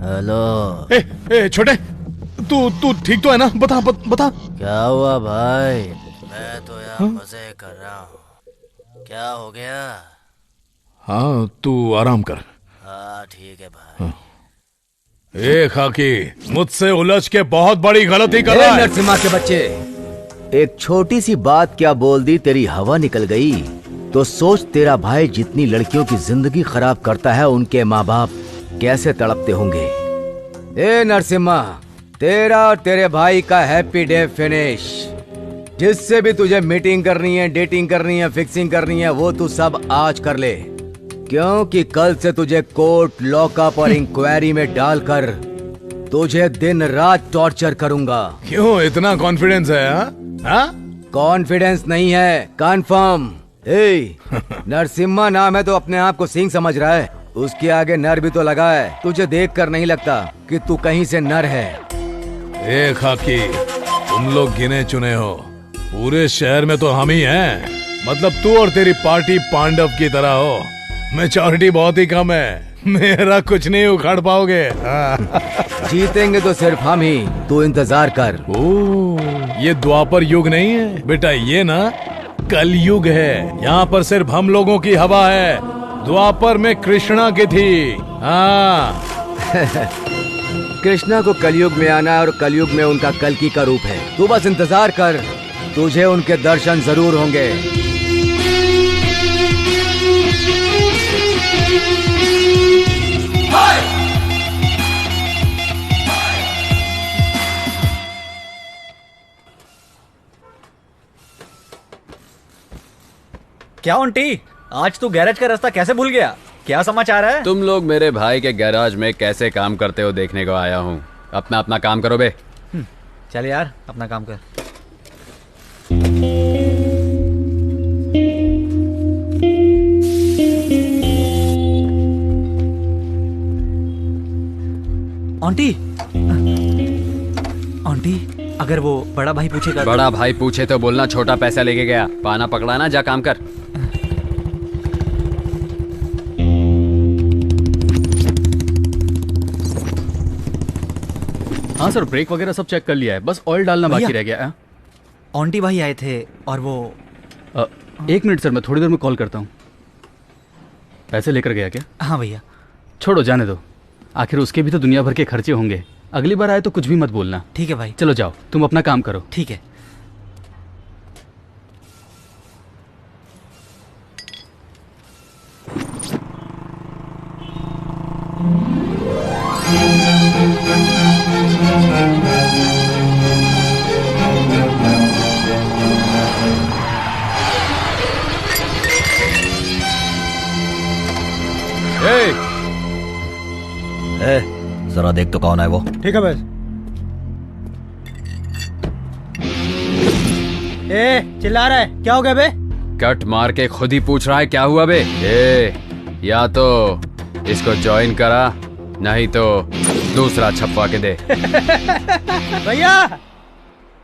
S14: हेलो
S4: छोटे, तू ठीक तो है ना? बता।
S14: क्या हुआ भाई? मैं तो यहाँ मजे कर रहा हूँ। क्या हो गया?
S4: हाँ तू आराम कर।
S14: हाँ ठीक है भाई।
S4: खाकी, मुझसे उलझ के बहुत बड़ी गलती कर रहा है।
S11: नरसिम्हा के बच्चे, एक छोटी सी बात क्या बोल दी, तेरी हवा निकल गई। तो सोच तेरा भाई जितनी लड़कियों की जिंदगी खराब करता है उनके माँ बाप कैसे तड़पते होंगे। नरसिम्हा, तेरा और तेरे भाई का हैप्पी डे फिनिश। जिससे भी तुझे मीटिंग करनी है, डेटिंग करनी है, फिक्सिंग करनी है, वो तू सब आज कर ले, क्योंकि कल से तुझे कोर्ट, लॉकअप और इंक्वायरी में डालकर तुझे दिन रात टॉर्चर करूंगा।
S4: क्यों इतना कॉन्फिडेंस है? हाँ?
S11: कॉन्फिडेंस नहीं है, कंफर्म। नरसिम्हा नाम है तो अपने आप को सिंह समझ रहा है। उसके आगे नर भी तो लगा है। तुझे देखकर नहीं लगता कि तू कहीं से नर है।
S4: ए खाकी, तुम लोग गिने चुने हो, पूरे शहर में तो हम ही हैं। मतलब तू और तेरी पार्टी पांडव की तरह हो। मैच्योरिटी बहुत ही कम है, मेरा कुछ नहीं उखाड़ पाओगे।
S11: जीतेंगे तो सिर्फ हम ही, तू इंतजार कर।
S4: ये द्वापर युग नहीं है बेटा, ये ना कलयुग है। यहाँ पर सिर्फ हम लोगों की हवा है। द्वापर में कृष्णा की थी। हाँ।
S11: कृष्णा को कलयुग में आना और कलयुग में उनका कल्कि का रूप है। तू बस इंतजार कर, तुझे उनके दर्शन जरूर होंगे।
S13: क्या आंटी, आज तू गैरेज का रास्ता कैसे भूल गया? क्या समाचार है?
S9: तुम लोग मेरे भाई के गैराज में कैसे काम करते हो देखने को आया हूँ। अपना अपना काम करो बे।
S13: चल यार, अपना काम कर। आंटी, आंटी, अगर वो बड़ा भाई पूछेगा?
S9: बड़ा भाई पूछे तो बोलना छोटा पैसा लेके गया। पाना पकड़ा ना, जा काम कर।
S2: हाँ सर, ब्रेक वगैरह सब चेक कर लिया है, बस ऑयल डालना बाकी रह गया है।
S13: आंटी भाई आए थे और वो
S2: 1 मिनट सर, मैं थोड़ी देर में कॉल करता हूँ। पैसे लेकर गया क्या?
S13: हाँ भैया।
S2: छोड़ो, जाने दो, आखिर उसके भी तो दुनिया भर के खर्चे होंगे। अगली बार आए तो कुछ भी मत बोलना।
S13: ठीक है भाई।
S2: चलो जाओ, तुम अपना काम करो।
S13: ठीक है।
S1: जरा देख तो कौन है वो।
S10: ठीक है बस। चिल्ला रहा है, क्या हो गया बे?
S9: कट मार के खुद ही पूछ रहा है क्या हुआ बे। या तो इसको ज्वाइन करा, नहीं तो दूसरा छपवा के दे।
S10: भैया,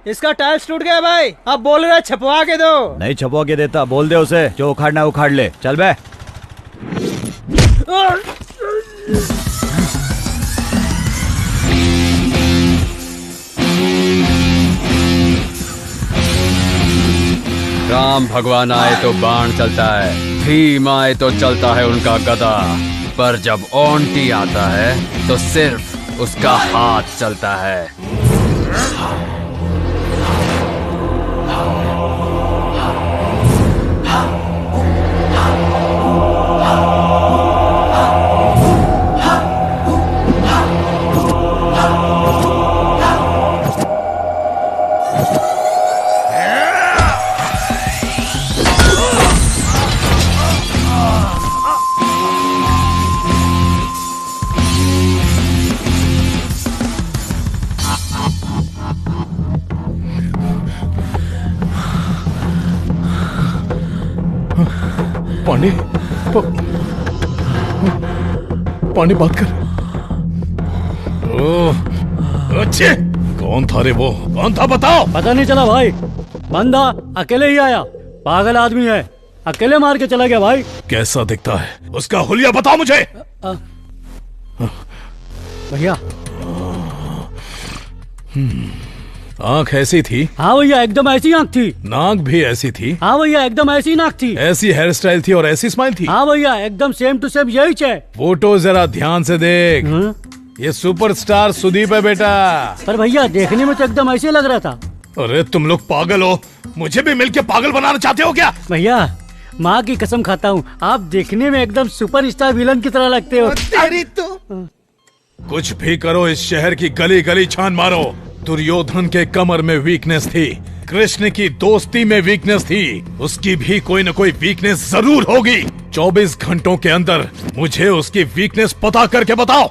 S10: इसका टाइल्स टूट गया भाई, अब बोल रहा है छपवा के दो।
S1: नहीं छपवा के देता, बोल दे उसे, जो उखाड़ना उखाड़ ले। चल बे।
S9: राम भगवान आए तो बाण चलता है, भीम आए तो चलता है उनका गदा, पर जब ओंटी आता है तो सिर्फ उसका हाथ चलता है।
S4: पांडे, पांडे बात कर। अच्छे, कौन था रे वो? कौन था बताओ।
S5: पता नहीं चला भाई, बंदा अकेले ही आया, पागल आदमी है, अकेले मार के चला गया भाई।
S4: कैसा दिखता है? उसका हुलिया बताओ मुझे।
S5: भैया,
S4: आंख ऐसी थी?
S5: हाँ भैया, एकदम ऐसी आंख थी।
S4: नाक भी ऐसी थी?
S5: हाँ भैया, एकदम ऐसी नाक थी।
S4: ऐसी हेयर स्टाइल थी और ऐसी स्माइल थी?
S5: हाँ भैया, एकदम सेम टू सेम यही है।
S4: फोटो जरा ध्यान से देख। ये सुपरस्टार सुदीप है बेटा।
S5: पर भैया, देखने में तो एकदम ऐसे लग रहा था।
S4: अरे तुम लोग पागल हो, मुझे भी मिलके पागल बनाना चाहते हो क्या?
S5: भैया, माँ की कसम खाता हूँ, आप देखने में एकदम सुपरस्टार विलन की तरह लगते हो।
S4: तेरी तो कुछ भी करो, इस शहर की गली गली छान मारो। दुर्योधन के कमर में वीकनेस थी, कृष्ण की दोस्ती में वीकनेस थी, उसकी भी कोई न कोई वीकनेस जरूर होगी। 24 घंटों के अंदर मुझे उसकी वीकनेस पता करके बताओ।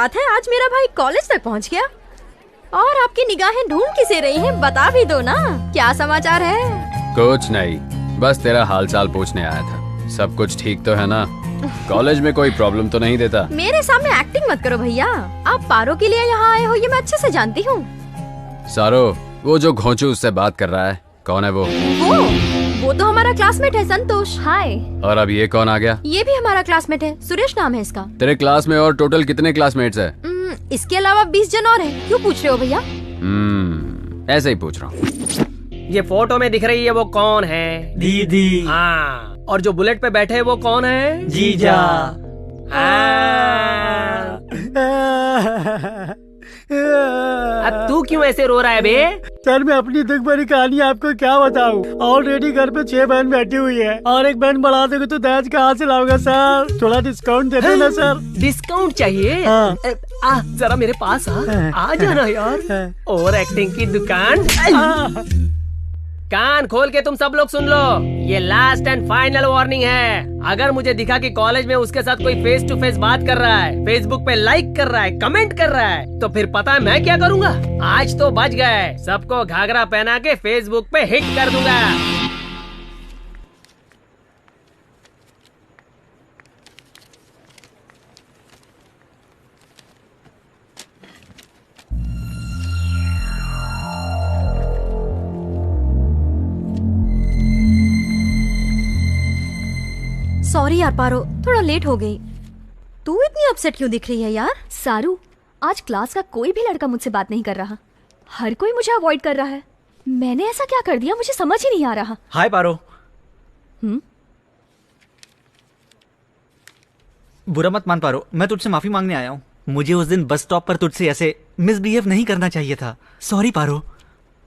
S12: बात है, आज मेरा भाई कॉलेज तक पहुंच गया। और आपकी निगाहें ढूंढ किसे रही हैं, बता भी दो ना, क्या समाचार है?
S9: कुछ नहीं, बस तेरा हालचाल पूछने आया था। सब कुछ ठीक तो है ना? कॉलेज में कोई प्रॉब्लम तो नहीं देता?
S12: मेरे सामने एक्टिंग मत करो भैया, आप पारो के लिए यहाँ आए हो ये मैं अच्छे से जानती हूँ।
S9: सारो, वो जो घोंचू उससे बात कर रहा है, कौन है वो?
S12: वो तो हमारा क्लासमेट है, संतोष। हाय।
S9: और अब ये कौन आ गया?
S12: ये भी हमारा क्लासमेट है, सुरेश नाम है इसका।
S9: तेरे क्लास में और टोटल कितने क्लासमेट्स है?
S12: इसके अलावा 20 जन और हैं। क्यों पूछ रहे हो भैया?
S9: ऐसे ही पूछ रहा हूँ।
S6: ये फोटो में दिख रही है वो कौन है?
S5: दीदी।
S6: हाँ, और जो बुलेट पे बैठे है वो कौन है?
S5: जीजा।
S6: अब तू क्यों ऐसे रो रहा है बे?
S5: सर मैं अपनी दुख भरी कहानी आपको क्या बताऊं? ऑलरेडी घर पे 6 बहन बैठी हुई है और एक बहन बढ़ा दोगे तो दहेज कहाँ से लाऊंगा सर? थोड़ा डिस्काउंट दे दो ना सर।
S6: डिस्काउंट चाहिए?
S5: हाँ।
S6: आ जरा मेरे पास आ जाना यार। ओवर एक्टिंग की दुकान। कान खोल के तुम सब लोग सुन लो, ये लास्ट एंड फाइनल वार्निंग है। अगर मुझे दिखा कि कॉलेज में उसके साथ कोई फेस टू फेस बात कर रहा है, फेसबुक पे लाइक कर रहा है, कमेंट कर रहा है, तो फिर पता है मैं क्या करूँगा? आज तो बच गए, सबको घाघरा पहना के फेसबुक पे हिट कर दूंगा।
S12: सॉरी यार पारो, थोड़ा लेट हो गई। तू इतनी अपसेट क्यों दिख रही है यार?
S15: सारू, आज क्लास का कोई भी लड़का मुझसे बात नहीं कर रहा, हर कोई मुझे अवॉइड कर रहा है। मैंने ऐसा क्या कर दिया, मुझे समझ ही नहीं आ रहा।
S13: हाय पारो। बुरा मत मान पारो, मैं तुझसे माफी मांगने आया हूँ। मुझे उस दिन बस स्टॉप पर तुझसे ऐसे मिसबिहेव नहीं करना चाहिए था। सॉरी पारो।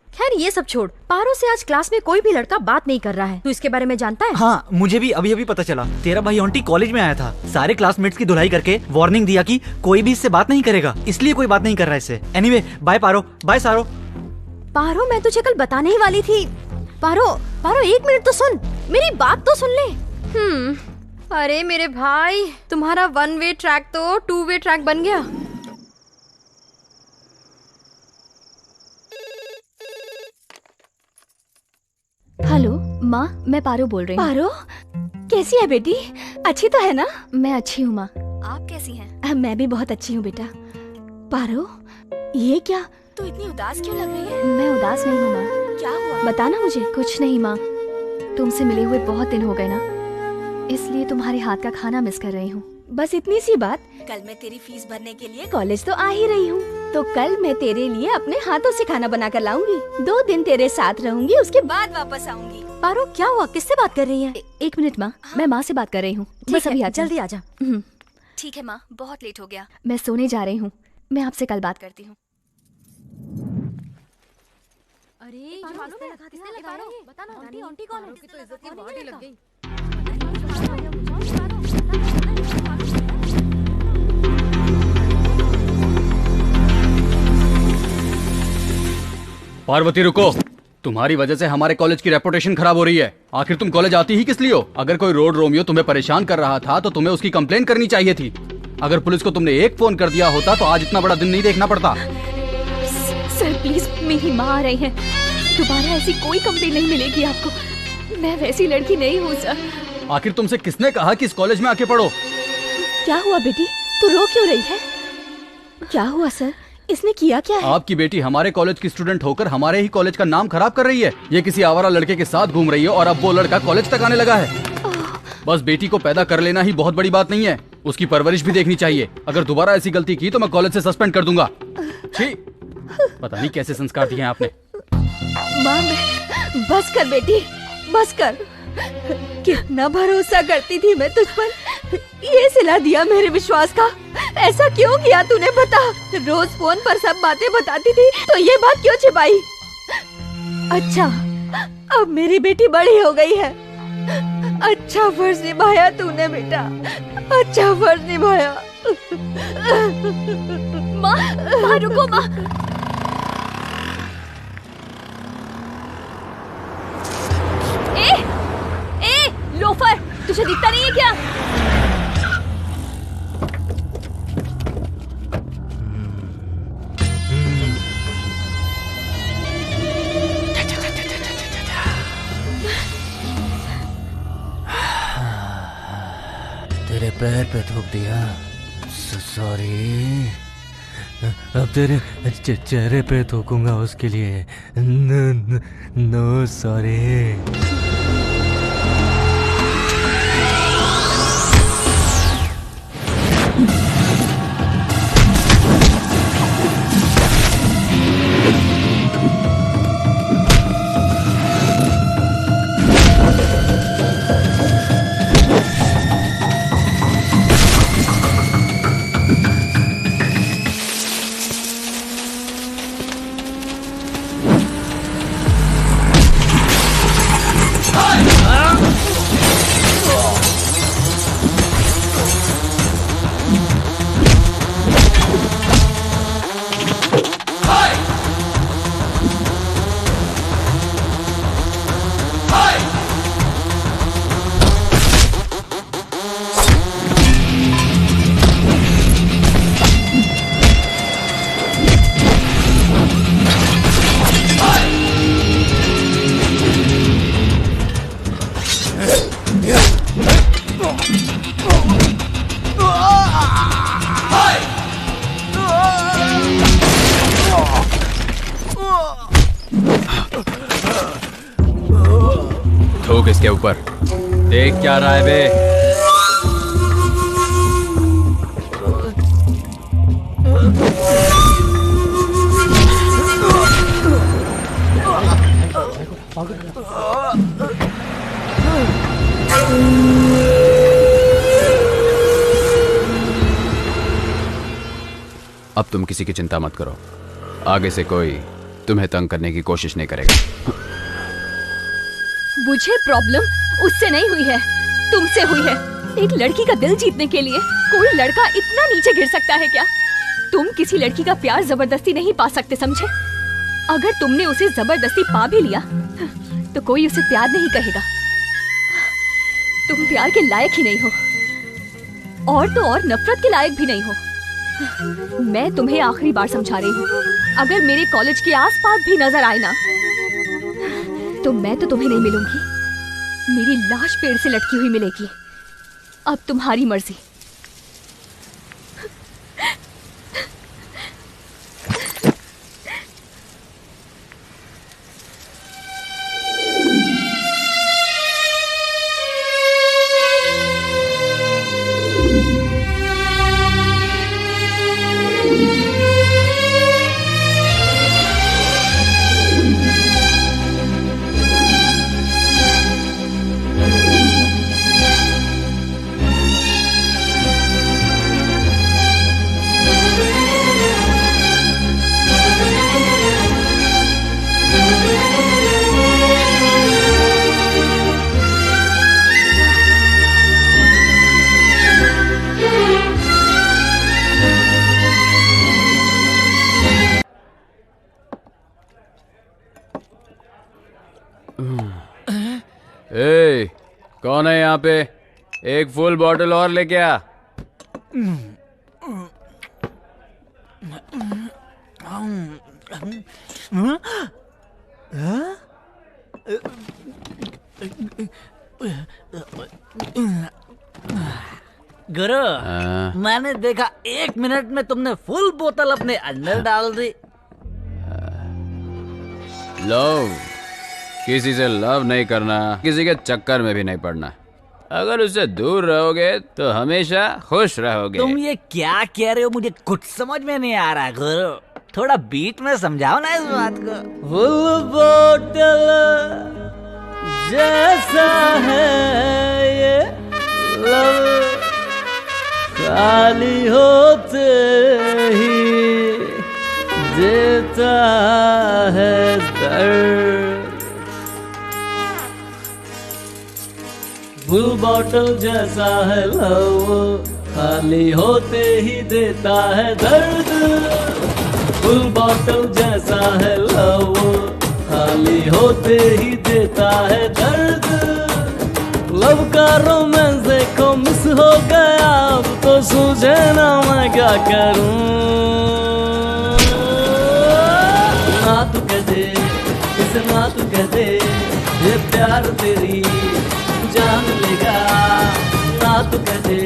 S12: खैर ये सब छोड़, पारो से आज क्लास में कोई भी लड़का बात नहीं कर रहा है। तू इसके बारे में जानता है?
S13: हाँ, मुझे भी अभी अभी पता चला। तेरा भाई ऑन्टी कॉलेज में आया था, सारे क्लासमेट्स की धुलाई करके वार्निंग दिया कि कोई भी इससे बात नहीं करेगा, इसलिए कोई बात नहीं कर रहा है इससे। एनीवे, बाय पारो, बाय सारो।
S12: पारो मैं तुझे कल बताने ही वाली थी। पारो, पारो 1 मिनट तो सुन, मेरी बात तो सुन ले। अरे मेरे भाई, तुम्हारा 1 वे ट्रैक तो 2 वे ट्रैक बन गया।
S15: हेलो माँ, मैं पारो बोल रही हूँ।
S8: पारो, कैसी है बेटी? अच्छी तो है ना?
S15: मैं अच्छी हूँ माँ, आप कैसी हैं?
S8: मैं भी बहुत अच्छी हूँ बेटा। पारो, ये क्या, तू इतनी उदास क्यों लग रही है?
S15: मैं उदास नहीं हूँ माँ।
S8: क्या हुआ?
S15: बताना मुझे। कुछ नहीं माँ, तुमसे मिले हुए बहुत दिन हो गए ना, इसलिए तुम्हारे हाथ का खाना मिस कर रही हूँ।
S8: बस इतनी सी बात। कल मैं तेरी फीस भरने के लिए कॉलेज तो आ ही रही हूँ, तो कल मैं तेरे लिए अपने हाथों से खाना बना कर लाऊंगी। 2 दिन तेरे साथ रहूंगी, उसके बाद वापस आऊंगी।
S12: पारो क्या हुआ, किससे बात कर रही है?
S15: 1 मिनट माँ, मैं माँ से बात कर रही हूँ। बस अभी
S12: जल्दी आ जा।
S15: ठीक है माँ, बहुत लेट हो गया, मैं सोने जा रही हूँ। मैं आपसे कल बात करती हूँ।
S12: अरे बताना, आंटी कौन है? तो इज्जत की बात ही लग गई।
S2: पार्वती रुको, तुम्हारी वजह से हमारे कॉलेज की रेपुटेशन खराब हो रही है। आखिर तुम कॉलेज आती ही किस लिए हो? अगर कोई रोड रोमियो तुम्हें परेशान कर रहा था तो तुम्हें उसकी कंप्लेन करनी चाहिए थी। अगर पुलिस को तुमने एक फोन कर दिया होता तो आज इतना बड़ा दिन नहीं देखना पड़ता।
S15: सर प्लीज, मेरी माँ आ रही है, दोबारा ऐसी कोई कंप्लेन नहीं मिलेगी आपको। मैं वैसी लड़की नहीं हूँ सर।
S2: आखिर तुमसे किसने कहा कि इस कॉलेज में आके पढ़ो?
S8: क्या हुआ बेटी, तू रो क्यों रही है? क्या हुआ सर, इसने किया क्या है?
S2: आपकी बेटी हमारे कॉलेज की स्टूडेंट होकर हमारे ही कॉलेज का नाम खराब कर रही है। ये किसी आवारा लड़के के साथ घूम रही है और अब वो लड़का कॉलेज तक आने लगा है। बस बेटी को पैदा कर लेना ही बहुत बड़ी बात नहीं है, उसकी परवरिश भी देखनी चाहिए। अगर दोबारा ऐसी गलती की तो मैं कॉलेज से सस्पेंड कर दूंगा। ठीक, पता नहीं कैसे संस्कार दिए हैं आपने।
S8: माँ, बस कर बेटी, बस कर। कितना भरोसा करती थी मैं तुझ पर, ये सिला दिया मेरे विश्वास का। ऐसा क्यों किया तूने, बता। रोज फोन पर सब बातें बताती थी, तो ये बात क्यों छिपाई? अच्छा, अब मेरी बेटी बड़ी हो गई है। अच्छा फर्ज निभाया तूने बेटा, अच्छा फर्ज निभाया।
S15: माँ रुको माँ। लोफर, तुझे दिखता नहीं है क्या?
S14: पैर पे थूक दिया, सॉरी। अब तेरे चेहरे पे थूकूंगा उसके लिए। No sorry.
S9: थूक इसके ऊपर। देख क्या रहा है बे? अब तुम किसी की चिंता मत करो, आगे से कोई तुम्हें तंग करने की कोशिश नहीं करेगा।
S15: मुझे प्रॉब्लम उससे नहीं हुई है, तुमसे हुई है। एक लड़की का दिल जीतने के लिए कोई लड़का इतना नीचे गिर सकता है क्या? तुम किसी लड़की का प्यार जबरदस्ती नहीं पा सकते, समझे? अगर तुमने उसे जबरदस्ती पा भी लिया तो कोई उसे प्यार नहीं कहेगा। तुम प्यार के लायक ही नहीं हो, और तो और नफरत के लायक भी नहीं हो। मैं तुम्हें आखिरी बार समझा रही हूँ, अगर मेरे कॉलेज के आसपास भी नजर आए ना तो मैं तो तुम्हें नहीं मिलूंगी, मेरी लाश पेड़ से लटकी हुई मिलेगी। अब तुम्हारी मर्जी।
S9: ए, कौन है यहाँ पे? एक फुल बॉटल और लेके आ।
S16: गुरु, मैंने देखा 1 मिनट में तुमने फुल बोतल अपने अंदर डाल दी।
S9: लव, किसी से लव नहीं करना, किसी के चक्कर में भी नहीं पड़ना। अगर उससे दूर रहोगे तो हमेशा खुश रहोगे।
S16: तुम ये क्या कह रहे हो? मुझे कुछ समझ में नहीं आ रहा गुरु, थोड़ा बीट में समझाओ ना इस बात को। फुल बोतल जैसा है ये लव, खाली होते ही देता है दर्द। फुल बॉटल जैसा है लव, खाली होते ही देता है दर्द। फुल बॉटल जैसा है लव, खाली होते ही देता है दर्द। लव का रोमांस देखो मिस हो गया, अब तो सूझे ना मैं क्या करूं। ना तू कह दे, इसे ना तू कह दे, ये प्यार तेरी जान लेगा। ना तू कह दे,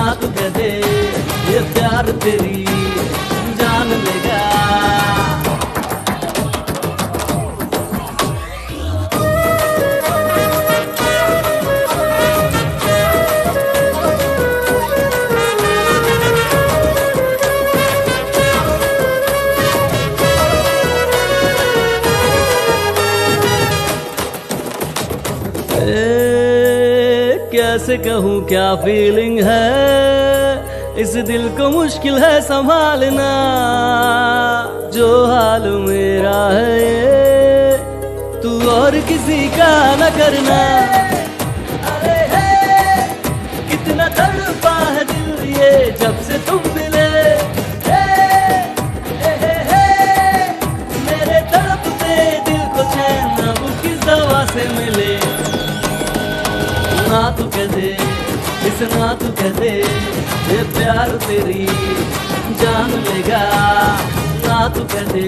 S16: ना तू कह दे ये प्यार तेरी जान लेगा। कैसे कहूँ क्या फीलिंग है इस दिल को मुश्किल है संभालना, जो हाल मेरा है ये तू और किसी का न करना। अरे है कितना तड़पा है दिल ये जब से तुम मिले, मेरे तड़पते दिल को चैन अब किस दवा से मिले। ना तू कह दे इस ना तू कह दे ये प्यार तेरी जान लेगा। ना तू कह दे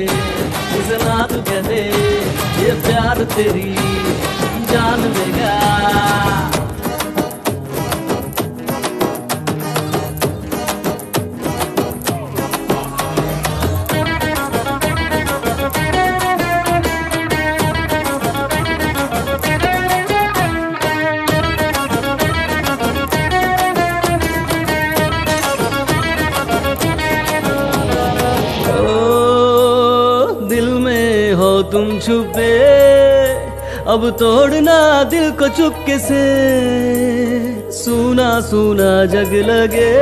S16: इस ना तू कह दे ये प्यार तेरी जान लेगा। तुम छुपे अब तोड़ना दिल को चुपके से, सूना सूना जग लगे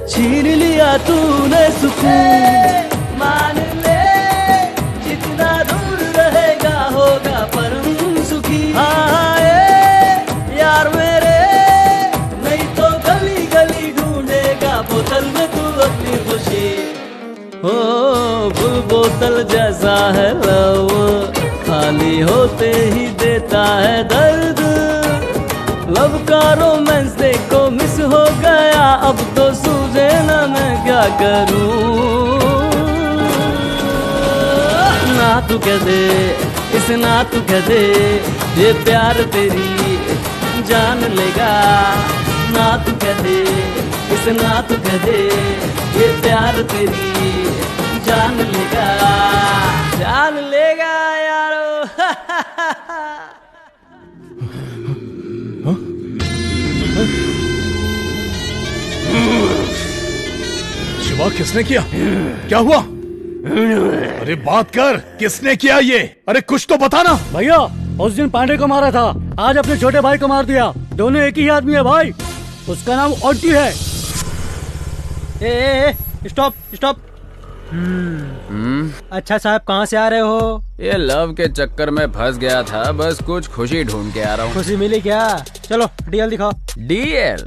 S16: छीन लिया तूने सुकून। मान ले जितना दूर रहेगा होगा परम सुखी। आए यार मेरे नहीं तो गली गली ढूंढेगा बोतल में तू अपनी खुशी। हो फुल बोतल जैसा है लव, खाली होते ही देता है दर्द। लव का रोमांस देखो मिस हो गया, अब तो सूझे ना मैं क्या करूं। ना तू कह दे इस ना तू कह दे ये प्यार तेरी जान लेगा। ना तू कह दे इस ना तू कह दे ये प्यार तेरी जान लेगा यारो।
S4: शिवा किसने किया? क्या हुआ? अरे बात कर, किसने किया ये? अरे कुछ तो बताना।
S5: भैया उस दिन पांडे को मारा था, आज अपने छोटे भाई को मार दिया। दोनों एक ही आदमी है भाई, उसका नाम ऑन्टी है।
S10: Stop stop. अच्छा साहब कहाँ से आ रहे हो?
S9: ये लव के चक्कर में फंस गया था, बस कुछ खुशी ढूंढ के आ रहा हूँ।
S10: खुशी मिली क्या? चलो डीएल दिखाओ।
S9: डीएल?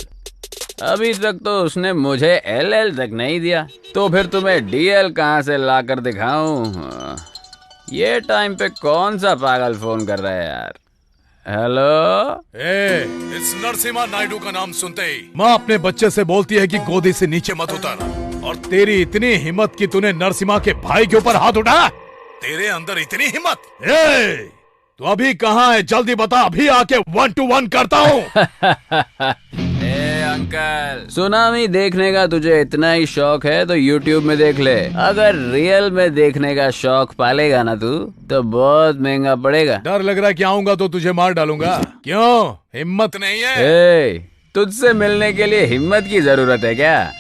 S9: अभी तक तो उसने मुझे एलएल तक नहीं दिया, तो फिर तुम्हें डीएल कहाँ से ला कर दिखाऊं? ये टाइम पे कौन सा पागल फोन कर रहा है यार? हेलो,
S4: इस नरसिम्हा नायडू का नाम सुनते ही माँ अपने बच्चे से बोलती है कि गोदी से नीचे मत उतर, और तेरी इतनी हिम्मत कि तूने नरसिम्हा के भाई के ऊपर हाथ उठाया? तेरे अंदर इतनी हिम्मत? तू अभी कहाँ है? जल्दी बता, अभी आके 1 to 1 करता हूँ।
S9: अंकल, सुनामी देखने का तुझे इतना ही शौक है तो YouTube में देख ले। अगर रियल में देखने का शौक पालेगा ना तू, तो बहुत महंगा पड़ेगा।
S4: डर लग रहा है कि आऊंगा तो तुझे मार डालूंगा। क्यों, हिम्मत नहीं है?
S9: तुझसे मिलने के लिए हिम्मत की जरूरत है क्या?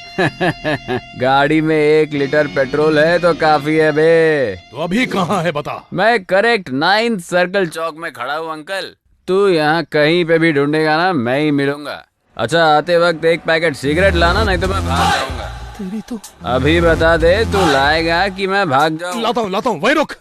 S9: गाड़ी में 1 लीटर पेट्रोल है तो काफी है बे।
S4: तो अभी कहाँ है बता?
S9: मैं करेक्ट 9th सर्कल चौक में खड़ा हूँ अंकल। तू यहाँ कहीं पे भी ढूंढेगा ना, मैं ही मिलूंगा। अच्छा, आते वक्त 1 पैकेट सिगरेट लाना, नहीं तो मैं भाग जाऊंगा।
S4: तेरी तो
S9: अभी बता दे, तू लाएगा कि मैं भाग जाऊं?
S4: लाता हूँ, वही रुक।